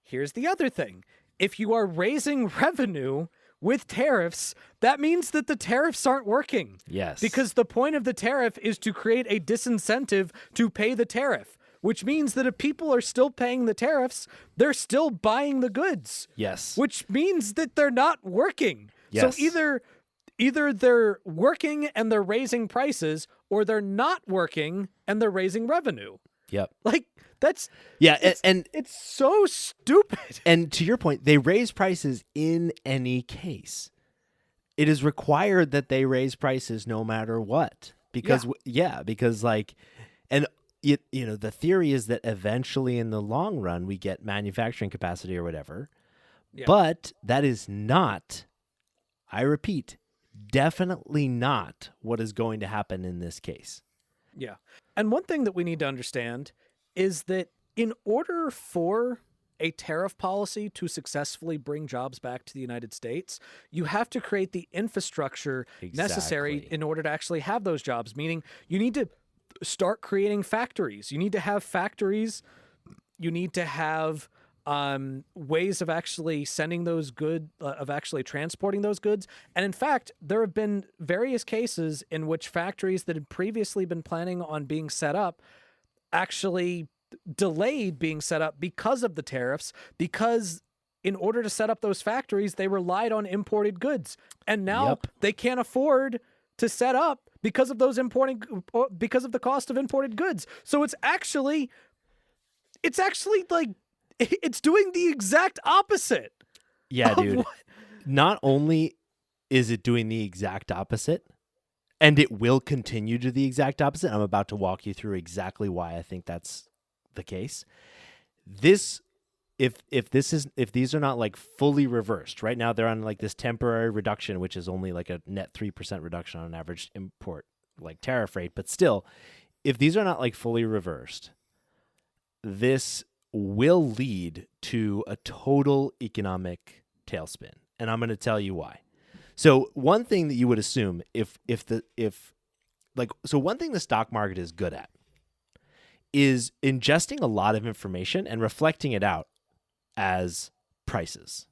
A: Here's the other thing. If you are raising revenue with tariffs, that means that the tariffs aren't working.
B: Yes.
A: Because the point of the tariff is to create a disincentive to pay the tariff, which means that if people are still paying the tariffs, they're still buying the goods.
B: Yes.
A: Which means that they're not working.
B: Yes.
A: So either they're working and they're raising prices, or they're not working and they're raising revenue.
B: Yep.
A: And it's so stupid.
B: And to your point, they raise prices in any case. It is required that they raise prices no matter what. Because the theory is that eventually in the long run we get manufacturing capacity or whatever. Yeah. But that is not, I repeat, definitely not what is going to happen in this case.
A: Yeah. And one thing that we need to understand is that in order for a tariff policy to successfully bring jobs back to the United States, you have to create the infrastructure necessary in order to actually have those jobs, meaning you need to start creating factories. You need to have factories. You need to have ways of actually sending those goods, of actually transporting those goods. And in fact, there have been various cases in which factories that had previously been planning on being set up actually delayed being set up because of the tariffs, because in order to set up those factories, they relied on imported goods. And now they can't afford to set up because of those because of the cost of imported goods. So it's actually it's doing the exact opposite.
B: Yeah, dude. Not only is it doing the exact opposite, And it will continue to the exact opposite. I'm about to walk you through exactly why I think that's the case. If these are not like fully reversed, right now they're on like this temporary reduction, which is only like a net 3% reduction on an average import like tariff rate, but still, if these are not like fully reversed, this will lead to a total economic tailspin, and I'm going to tell you why. So one thing that you would assume one thing the stock market is good at is ingesting a lot of information and reflecting it out as prices,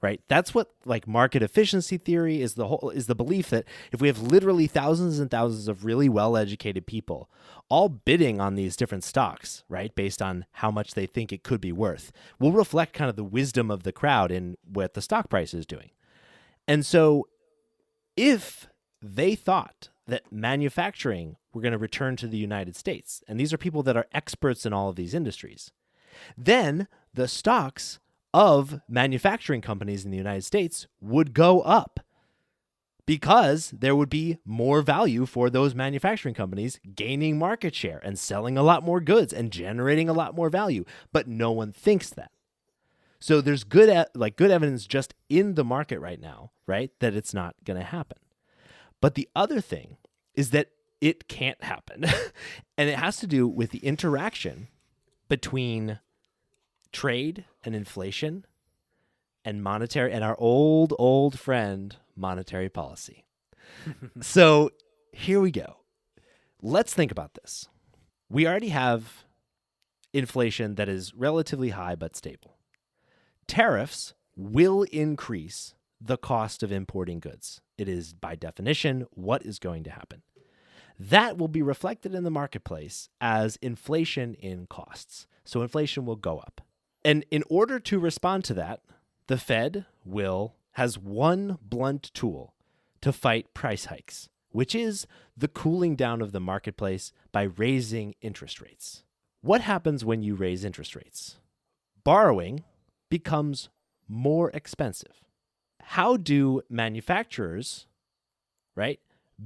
B: right? That's what like market efficiency theory is. The belief that if we have literally thousands and thousands of really well-educated people all bidding on these different stocks, right, based on how much they think it could be worth, will reflect kind of the wisdom of the crowd in what the stock price is doing. And so if they thought that manufacturing were going to return to the United States, and these are people that are experts in all of these industries, then the stocks of manufacturing companies in the United States would go up because there would be more value for those manufacturing companies gaining market share and selling a lot more goods and generating a lot more value. But no one thinks that. So there's good evidence just in the market right now, right, that it's not going to happen. But the other thing is that it can't happen. And it has to do with the interaction between trade and inflation and monetary and our old friend monetary policy. So here we go. Let's think about this. We already have inflation that is relatively high but stable. Tariffs will increase the cost of importing goods. It is, by definition, what is going to happen. That will be reflected in the marketplace as inflation in costs. So inflation will go up. And in order to respond to that, the Fed has one blunt tool to fight price hikes, which is the cooling down of the marketplace by raising interest rates. What happens when you raise interest rates? Borrowing becomes more expensive. How do manufacturers, right,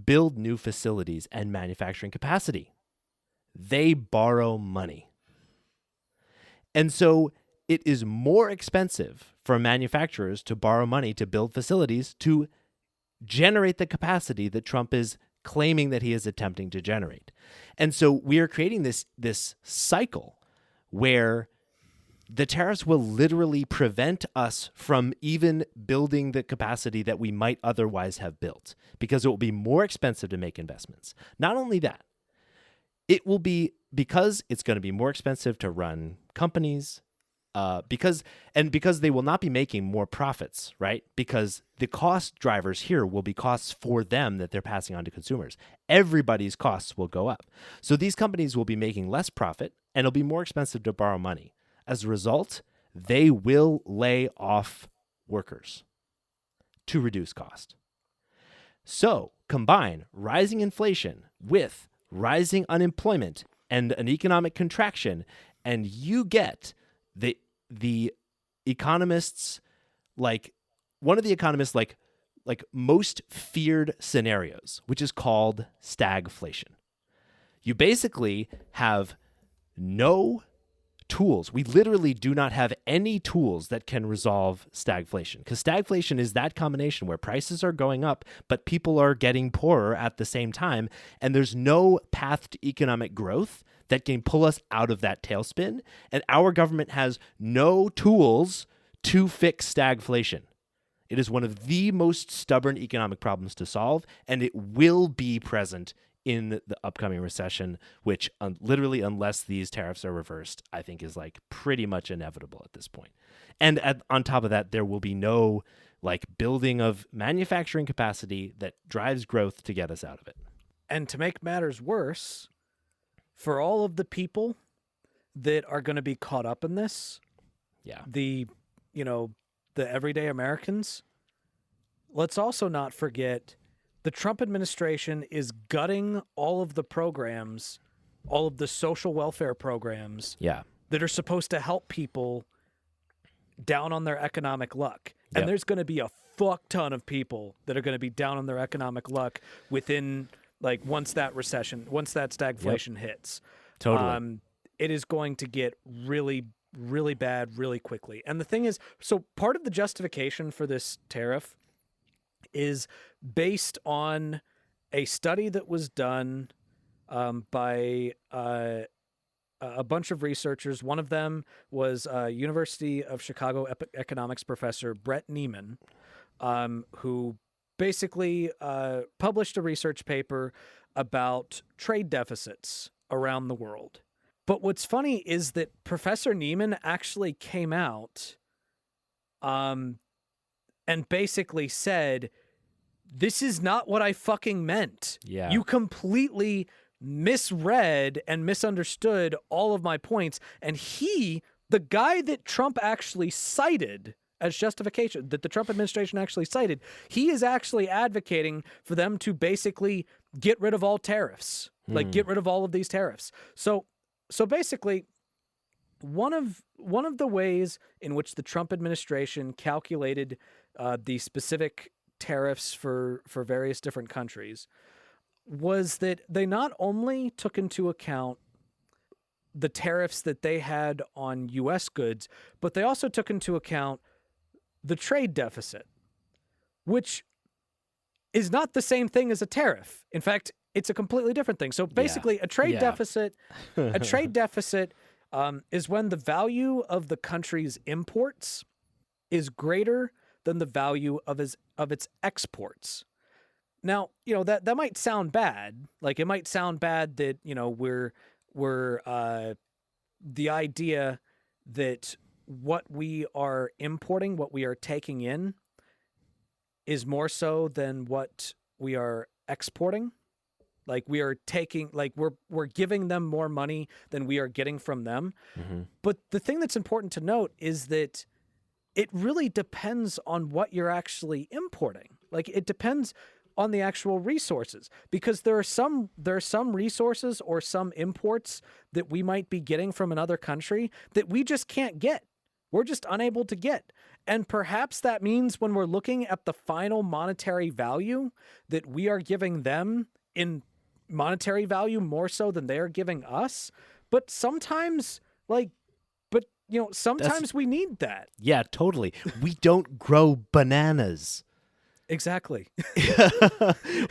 B: build new facilities and manufacturing capacity? They borrow money. And so it is more expensive for manufacturers to borrow money to build facilities to generate the capacity that Trump is claiming that he is attempting to generate. And so we are creating this cycle where the tariffs will literally prevent us from even building the capacity that we might otherwise have built because it will be more expensive to make investments. Not only that, it will be because it's going to be more expensive to run companies, because they will not be making more profits, right? Because the cost drivers here will be costs for them that they're passing on to consumers. Everybody's costs will go up. So these companies will be making less profit and it'll be more expensive to borrow money. As a result, they will lay off workers to reduce cost. So combine rising inflation with rising unemployment and an economic contraction, and you get the economists, like one of the economists like most feared scenarios, which is called stagflation. You basically have no tools. We literally do not have any tools that can resolve stagflation, because stagflation is that combination where prices are going up, but people are getting poorer at the same time, and there's no path to economic growth that can pull us out of that tailspin, and our government has no tools to fix stagflation. It is one of the most stubborn economic problems to solve, and it will be present in the upcoming recession, which literally, unless these tariffs are reversed, I think is like pretty much inevitable at this point. And on top of that, there will be no like building of manufacturing capacity that drives growth to get us out of it.
A: And to make matters worse, for all of the people that are going to be caught up in this, the everyday Americans, let's also not forget the Trump administration is gutting all of the programs, all of the social welfare programs that are supposed to help people down on their economic luck. And there's going to be a fuck ton of people that are going to be down on their economic luck within once that stagflation hits.
B: Totally.
A: It is going to get really, really bad really quickly. And the thing is, so part of the justification for this tariff is based on a study that was done by a bunch of researchers. One of them was University of Chicago economics professor Brett Neiman, who basically published a research paper about trade deficits around the world. But what's funny is that Professor Neiman actually came out and basically said, this is not what I fucking meant.
B: Yeah.
A: You completely misread and misunderstood all of my points. And the guy that Trump actually cited as justification, that the Trump administration actually cited, he is actually advocating for them to basically get rid of all tariffs, get rid of all of these tariffs. So basically, one of the ways in which the Trump administration calculated the specific tariffs for various different countries was that they not only took into account the tariffs that they had on U.S. goods, but they also took into account the trade deficit, which is not the same thing as a tariff. In fact, it's a completely different thing. So basically, a trade deficit is when the value of the country's imports is greater than the value of its exports. Now, that might sound bad. Like, it might sound bad that, we're the idea that what we are importing, what we are taking in, is more so than what we are exporting. Like, we are taking, we're giving them more money than we are getting from them.
B: Mm-hmm.
A: But the thing that's important to note is that it really depends on what you're actually importing. Like, it depends on the actual resources, because there are some resources or some imports that we might be getting from another country that we just can't get. We're just unable to get. And perhaps that means when we're looking at the final monetary value that we are giving them in monetary value more so than they're giving us. But sometimes sometimes we need that.
B: Yeah, totally. We don't grow bananas.
A: Exactly.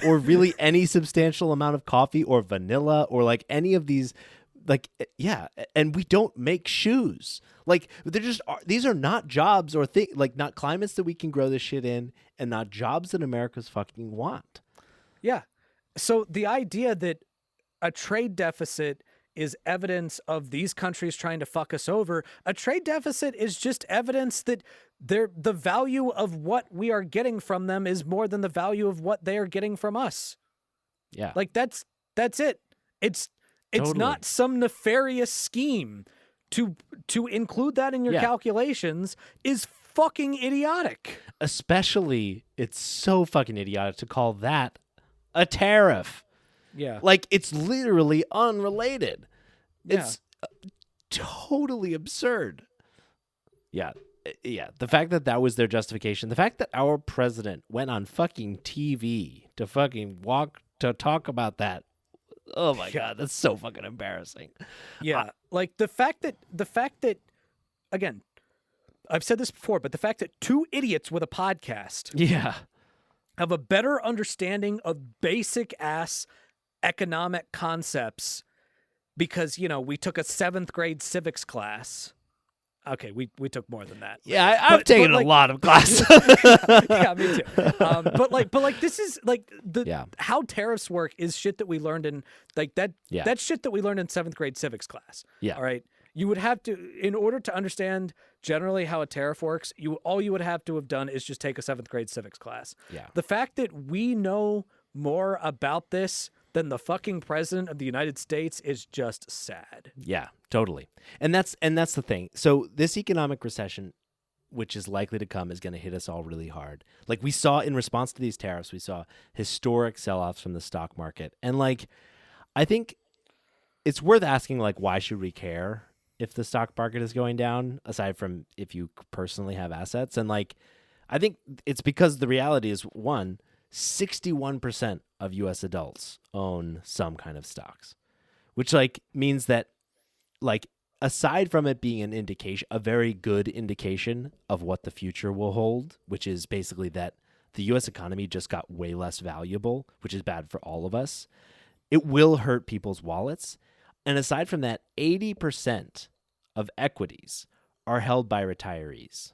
B: Or really any substantial amount of coffee or vanilla or any of these, and we don't make shoes. These are not jobs or not climates that we can grow this shit in, and not jobs that America's fucking want.
A: Yeah. So the idea that a trade deficit is evidence of these countries trying to fuck us over, a trade deficit is just evidence that the value of what we are getting from them is more than the value of what they are getting from us.
B: Yeah.
A: That's it. It's
B: Totally.
A: not some nefarious scheme. To include that in your calculations is fucking idiotic.
B: Especially, it's so fucking idiotic to call that a tariff.
A: Yeah.
B: It's literally unrelated. It's totally absurd. Yeah. Yeah. The fact that was their justification, the fact that our president went on fucking TV to talk about that. Oh my God, that's so fucking embarrassing.
A: Yeah. The fact that, again, I've said this before, but the fact that two idiots with a podcast have a better understanding of basic ass economic concepts because, we took a 7th grade civics class. Okay, we took more than that.
B: Yeah, I've taken a lot of classes.
A: Yeah, me too. But this is how tariffs work is shit that we learned in that's shit that we learned in 7th grade civics class.
B: Yeah.
A: All right. You would have to, in order to understand generally how a tariff works, all you would have to have done is just take a 7th grade civics class.
B: Yeah.
A: The fact that we know more about this than the fucking president of the United States is just sad.
B: Yeah, totally. And that's the thing. So this economic recession, which is likely to come, is going to hit us all really hard. We saw in response to these tariffs, we saw historic sell-offs from the stock market. And I think it's worth asking, why should we care if the stock market is going down, aside from if you personally have assets? And I I think it's because the reality is, 61% of U.S. adults own some kind of stocks, which like means that, like, aside from it being an indication, a very good indication of what the future will hold, which is basically that the U.S. economy just got way less valuable, which is bad for all of us. It will hurt people's wallets. And aside from that, 80% of equities are held by retirees.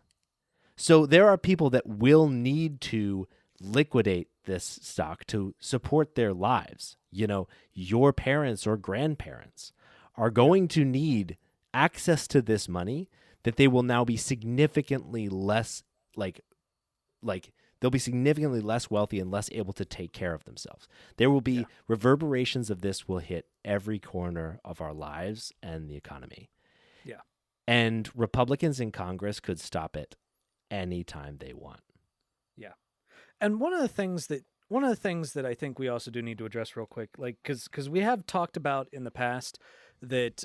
B: So there are people that will need to liquidate this stock to support their lives. You know, your parents or grandparents are going to need access to this money that they will now be significantly less like they'll be significantly less wealthy and less able to take care of themselves. There will be reverberations of this will hit every corner of our lives and the economy.
A: Yeah.
B: And Republicans in Congress could stop it anytime they want.
A: Yeah. And one of the things that I think we also do need to address real quick, like, because we have talked about in the past that,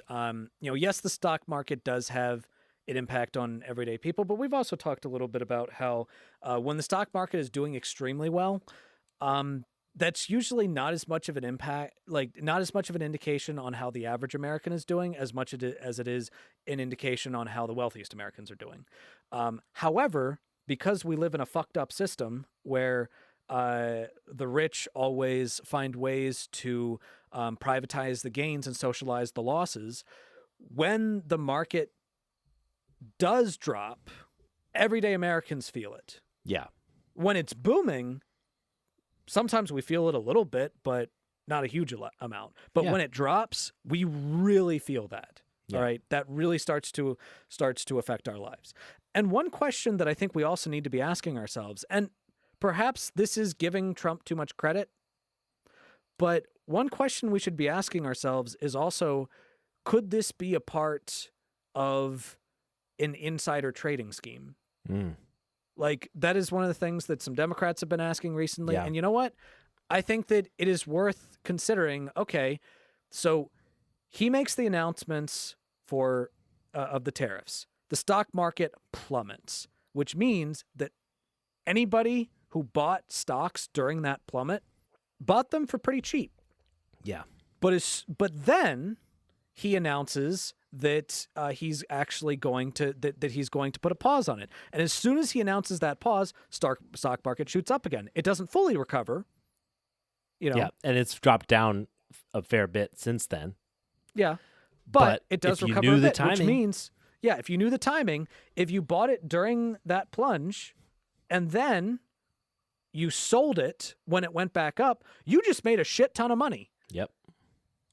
A: yes, the stock market does have an impact on everyday people, but we've also talked a little bit about how when the stock market is doing extremely well, that's usually not as much of an impact, like not as much of an indication on how the average American is doing as much as it is an indication on how the wealthiest Americans are doing. However, because we live in a fucked up system where the rich always find ways to privatize the gains and socialize the losses, when the market does drop, everyday Americans feel it.
B: Yeah.
A: When it's booming, sometimes we feel it a little bit, but not a huge amount. But when it drops, we really feel that. Yeah. All right, that really starts to affect our lives. And one question that I think we also need to be asking ourselves, and perhaps this is giving Trump too much credit, but one question we should be asking ourselves is also, could this be a part of an insider trading scheme? Like, that is one of the things that some Democrats have been asking recently. Yeah. And you know what? I think that it is worth considering. Okay, so he makes the announcements for of the tariffs. The stock market plummets, which means that anybody who bought stocks during that plummet bought them for pretty cheap.
B: Yeah.
A: But then he announces that he's actually going to that he's going to put a pause on it. And as soon as he announces that pause, stock market shoots up again. It doesn't fully recover.
B: Yeah, and it's dropped down a fair bit since then.
A: Yeah. But it does recover a bit,
B: timing,
A: which means, if you knew the timing, if you bought it during that plunge and then you sold it when it went back up, you just made a shit ton of money.
B: Yep.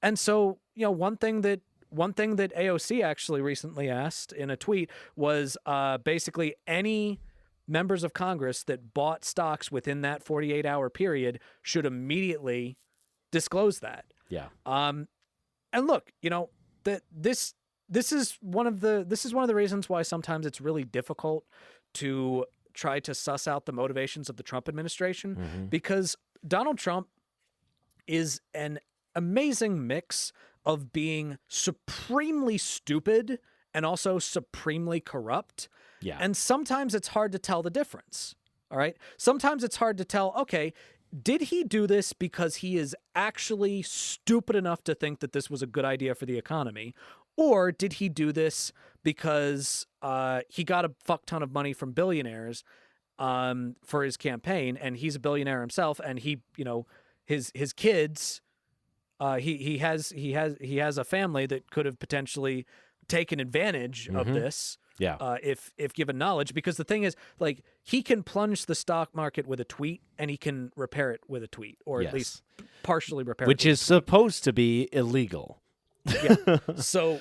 A: And so, one thing that AOC actually recently asked in a tweet was basically any members of Congress that bought stocks within that 48-hour period should immediately disclose that.
B: Yeah.
A: And look, that this is one of the reasons why sometimes it's really difficult to try to suss out the motivations of the Trump administration, because Donald Trump is an amazing mix of being supremely stupid and also supremely corrupt.
B: Yeah.
A: And sometimes it's hard to tell the difference. All right. Sometimes it's hard to tell, okay, did he do this because he is actually stupid enough to think that this was a good idea for the economy? Or did he do this because he got a fuck ton of money from billionaires for his campaign, and he's a billionaire himself, and he, his kids, he has a family that could have potentially taken advantage of this.
B: Yeah.
A: If given knowledge, because the thing is, like, he can plunge the stock market with a tweet and he can repair it with a tweet, or at least partially repair it.
B: Which is supposed to be illegal.
A: Yeah. So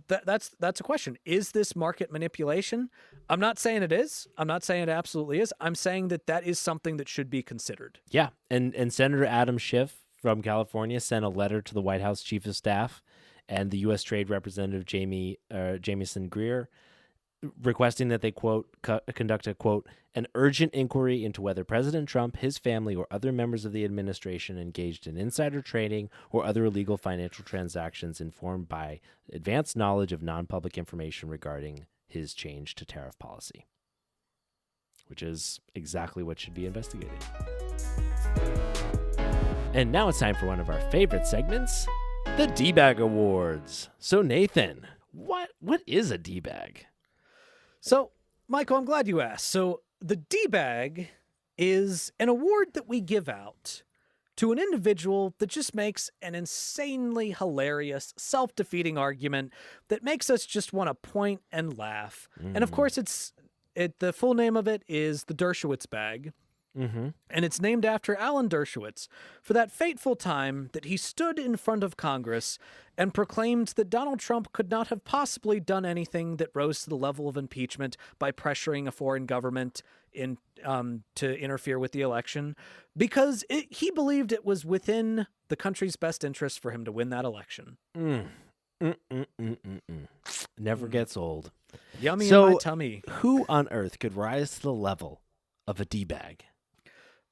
A: that's a question. Is this market manipulation? I'm not saying it is. I'm not saying it absolutely is. I'm saying that is something that should be considered.
B: Yeah. And Senator Adam Schiff from California sent a letter to the White House Chief of Staff and the U.S. Trade Representative Jamieson Greer, requesting that they, quote, conduct a, quote, an urgent inquiry into whether President Trump, his family, or other members of the administration engaged in insider trading or other illegal financial transactions informed by advanced knowledge of non-public information regarding his change to tariff policy. which is exactly what should be investigated. And now it's time for one of our favorite segments, the D-Bag Awards. So Nathan, what is a D-Bag?
A: So, Michael, I'm glad you asked. So the D-Bag is an award that we give out to an individual that just makes an insanely hilarious, self-defeating argument that makes us just want to point and laugh. And of course, the full name of it is the Dershowitz Bag.
B: Mm-hmm.
A: And it's named after Alan Dershowitz for that fateful time that he stood in front of Congress and proclaimed that Donald Trump could not have possibly done anything that rose to the level of impeachment by pressuring a foreign government to interfere with the election, because he believed it was within the country's best interest for him to win that election.
B: Never gets old.
A: Yummy in my tummy.
B: Who on earth could rise to the level of a D-Bag?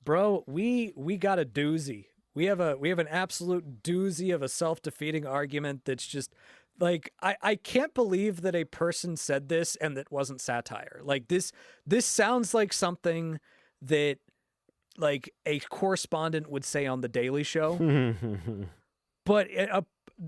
A: Bro, we got a doozy. We have an absolute doozy of a self-defeating argument that's just like, I can't believe that a person said this and that wasn't satire. Like this sounds like something that like a correspondent would say on the Daily Show. But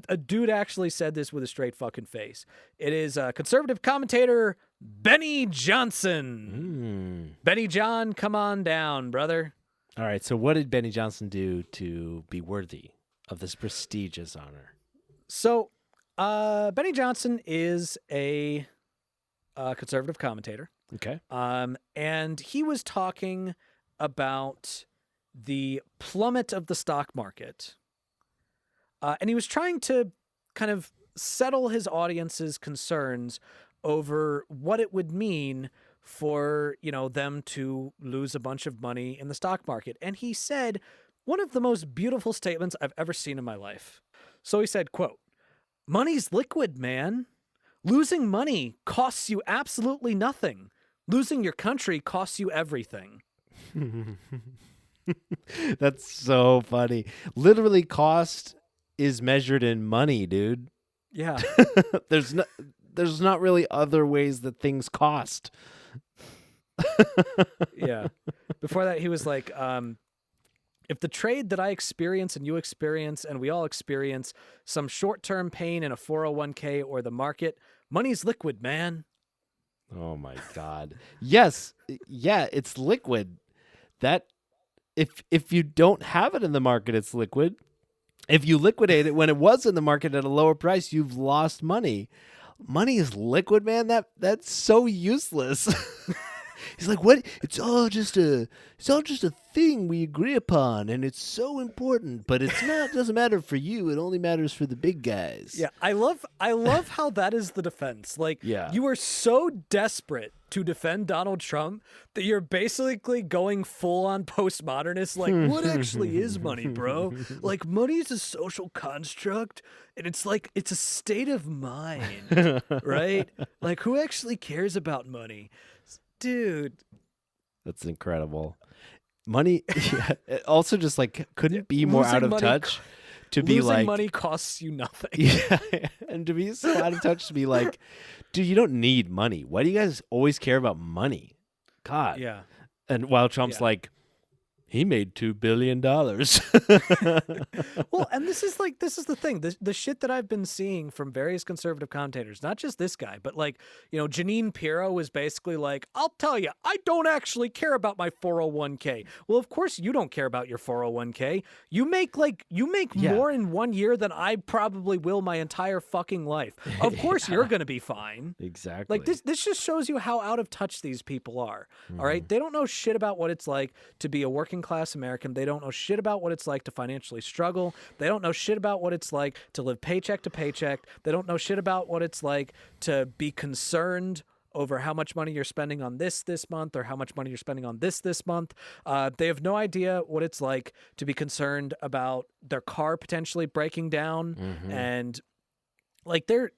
A: a dude actually said this with a straight fucking face. It is conservative commentator Benny Johnson. Benny John, come on down, brother.
B: All right, so what did Benny Johnson do to be worthy of this prestigious honor?
A: So, Benny Johnson is a conservative commentator.
B: Okay.
A: And he was talking about the plummet of the stock market. And he was trying to kind of settle his audience's concerns over what it would mean for, them to lose a bunch of money in the stock market. And he said one of the most beautiful statements I've ever seen in my life. So he said, quote, "Money's liquid, man. Losing money costs you absolutely nothing. Losing your country costs you everything."
B: That's so funny. Literally, cost is measured in money, dude.
A: Yeah.
B: There's not really other ways that things cost.
A: Yeah. Before that, he was like, if the trade that I experience and you experience and we all experience some short-term pain in a 401k or the market, money's liquid, man.
B: Oh my God. Yes. Yeah, it's liquid. That if you don't have it in the market, it's liquid. If you liquidate it when it was in the market at a lower price, you've lost money. Money is liquid, man. That's so useless. He's like, what? It's all just a thing we agree upon, and it's so important, but it's not. Doesn't matter for you. It only matters for the big guys.
A: Yeah, I love how that is the defense. Like,
B: yeah.
A: You are so desperate to defend Donald Trump that you're basically going full on postmodernist. Like, what actually is money, bro? Like, money is a social construct, and it's like it's a state of mind, right? Like, who actually cares about money? Dude,
B: that's incredible. Money also just like couldn't be more out of touch to be like
A: losing money costs you nothing.
B: Yeah, and to be so out of touch to be like, dude, you don't need money. Why do you guys always care about money? God.
A: Yeah.
B: And while Trump's like, he made $2 billion.
A: Well, and this is the thing. The shit that I've been seeing from various conservative commentators, not just this guy, but like, Janine Pirro was basically like, I'll tell you, I don't actually care about my 401k. Well, of course you don't care about your 401k. You make more in 1 year than I probably will my entire fucking life. Of course you're going to be fine.
B: Exactly.
A: Like this just shows you how out of touch these people are. All right. They don't know shit about what it's like to be a working class American. They don't know shit about what it's like to financially struggle. They don't know shit about what it's like to live paycheck to paycheck. They don't know shit about what it's like to be concerned over how much money you're spending on this month or how much money you're spending on this month. They have no idea what it's like to be concerned about their car potentially breaking down. And like they're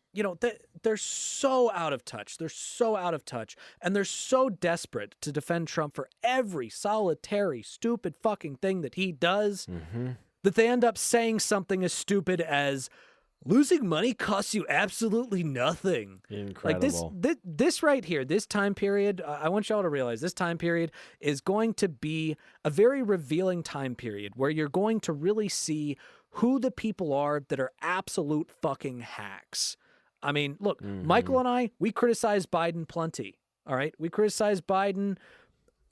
A: so out of touch. They're so out of touch. And they're so desperate to defend Trump for every solitary, stupid fucking thing that he does that they end up saying something as stupid as, Losing money costs you absolutely nothing.
B: Incredible.
A: Like this right here, this time period, I want y'all to realize this time period is going to be a very revealing time period where you're going to really see who the people are that are absolute fucking hacks. I mean, look, Michael and I, we criticize Biden plenty. All right. We criticize Biden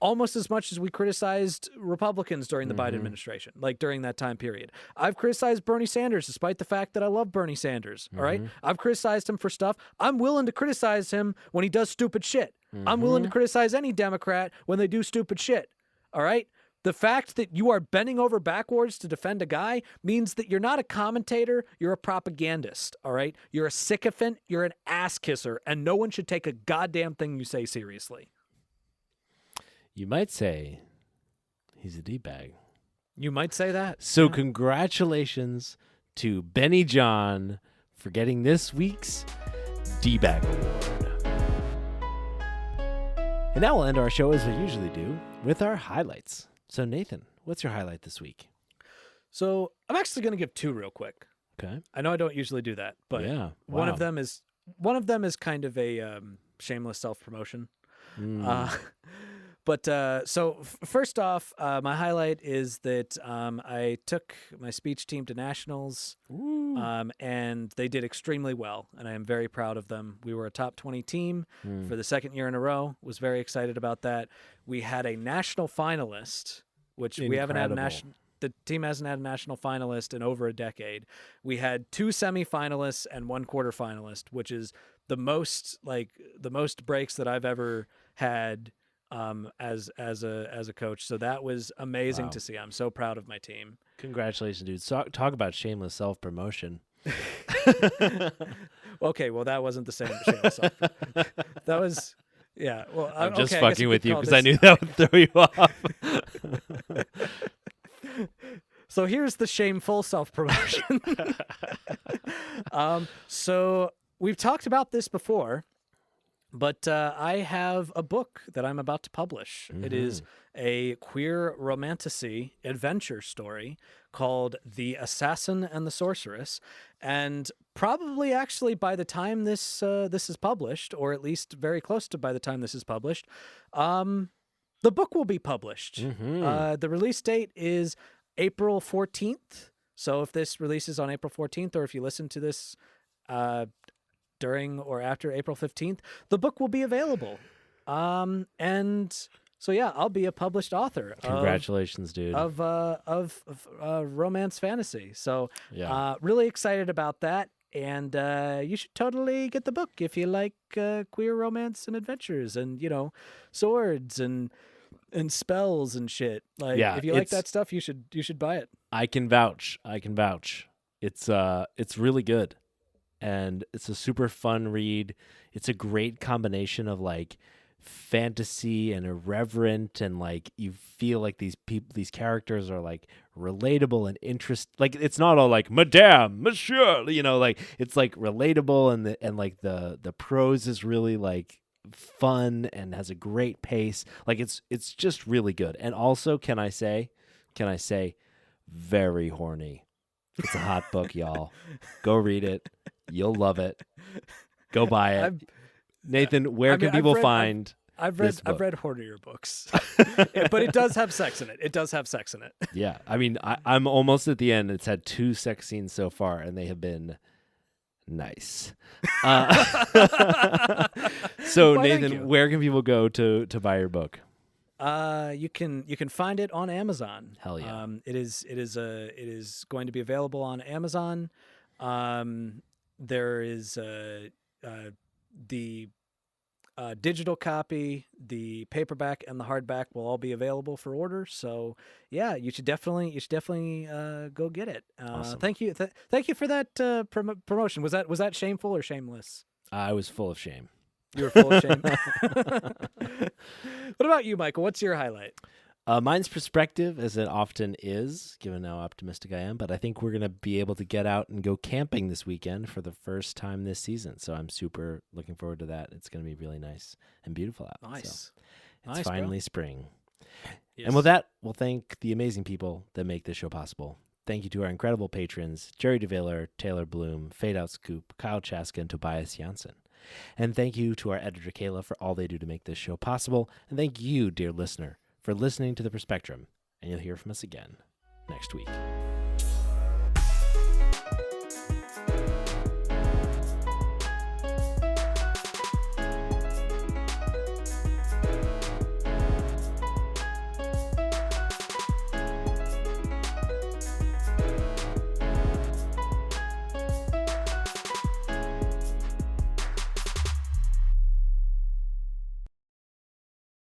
A: almost as much as we criticized Republicans during the Biden administration, like during that time period. I've criticized Bernie Sanders, despite the fact that I love Bernie Sanders. All right. I've criticized him for stuff. I'm willing to criticize him when he does stupid shit. I'm willing to criticize any Democrat when they do stupid shit. All right. The fact that you are bending over backwards to defend a guy means that you're not a commentator, you're a propagandist, all right? You're a sycophant, you're an ass kisser, and no one should take a goddamn thing you say seriously.
B: You might say he's a D-bag.
A: You might say that.
B: So congratulations to Benny John for getting this week's D-bag award. And now we'll end our show as we usually do with our highlights. So Nathan, what's your highlight this week?
A: So I'm actually going to give two real quick.
B: Okay.
A: I know I don't usually do that, but
B: yeah.
A: one of them is kind of a shameless self-promotion. So first off, my highlight is that I took my speech team to nationals, and they did extremely well, and I am very proud of them. We were a top 20 team for the second year in a row. Was very excited about that. We had a national finalist, which we haven't had a national. The team hasn't had a national finalist in over a decade. We had 2 semifinalists and 1 quarterfinalist, which is the most breaks that I've ever had as a coach. So that was amazing to see. I'm so proud of my team.
B: Congratulations, dude. So, talk about shameless self-promotion.
A: Okay, well that wasn't the same shameless self. That was well,
B: I'm just fucking with you because I knew that would throw you off.
A: So here's the shameful self-promotion. So we've talked about this before, but I have a book that I'm about to publish. It is a queer romantasy adventure story called The Assassin and the Sorceress. And probably actually by the time this is published, or at least very close to by the time this is published, the book will be published. The release date is April 14th. So if this releases on April 14th, or if you listen to this during or after April 15th, the book will be available. And so, yeah, I'll be a published author.
B: Congratulations, dude.
A: Of romance fantasy. So really excited about that. And you should totally get the book if you like queer romance and adventures and, swords and spells and shit. Like, if you like that stuff, you should buy it.
B: I can vouch. It's really good. And it's a super fun read. It's a great combination of like fantasy and irreverent, and like you feel like these characters are like relatable and like it's not all like Madame, Monsieur, like it's like relatable, and like the prose is really like fun and has a great pace. Like it's just really good. And also, can I say very horny. It's a hot book, y'all. Go read it. You'll love it. Go buy it. Nathan, where can people find
A: I've read hornier books. But it does have sex in it.
B: Yeah. I mean, I'm almost at the end. It's had 2 sex scenes so far, and they have been nice. So Nathan, where can people go to buy your book?
A: You can find it on Amazon.
B: Hell yeah.
A: It is going to be available on Amazon. There is the digital copy, the paperback, and the hardback will all be available for order. So yeah, you should definitely go get it.
B: Awesome.
A: Thank you for that promotion. Was that shameful or shameless?
B: I was full of shame.
A: You were full of shame. What about you, Michael? What's your highlight?
B: Mine's perspective, as it often is, given how optimistic I am. But I think we're going to be able to get out and go camping this weekend for the first time this season. So I'm super looking forward to that. It's going to be really nice and beautiful out.
A: Nice.
B: So it's finally spring.
A: Yes.
B: And with that, we'll thank the amazing people that make this show possible. Thank you to our incredible patrons, Jerry DeVaylor, Taylor Bloom, Fade Out Scoop, Kyle Chaska, and Tobias Janssen. And thank you to our editor, Kayla, for all they do to make this show possible. And thank you, dear listener, for listening to The Perspectrum. And you'll hear from us again next week.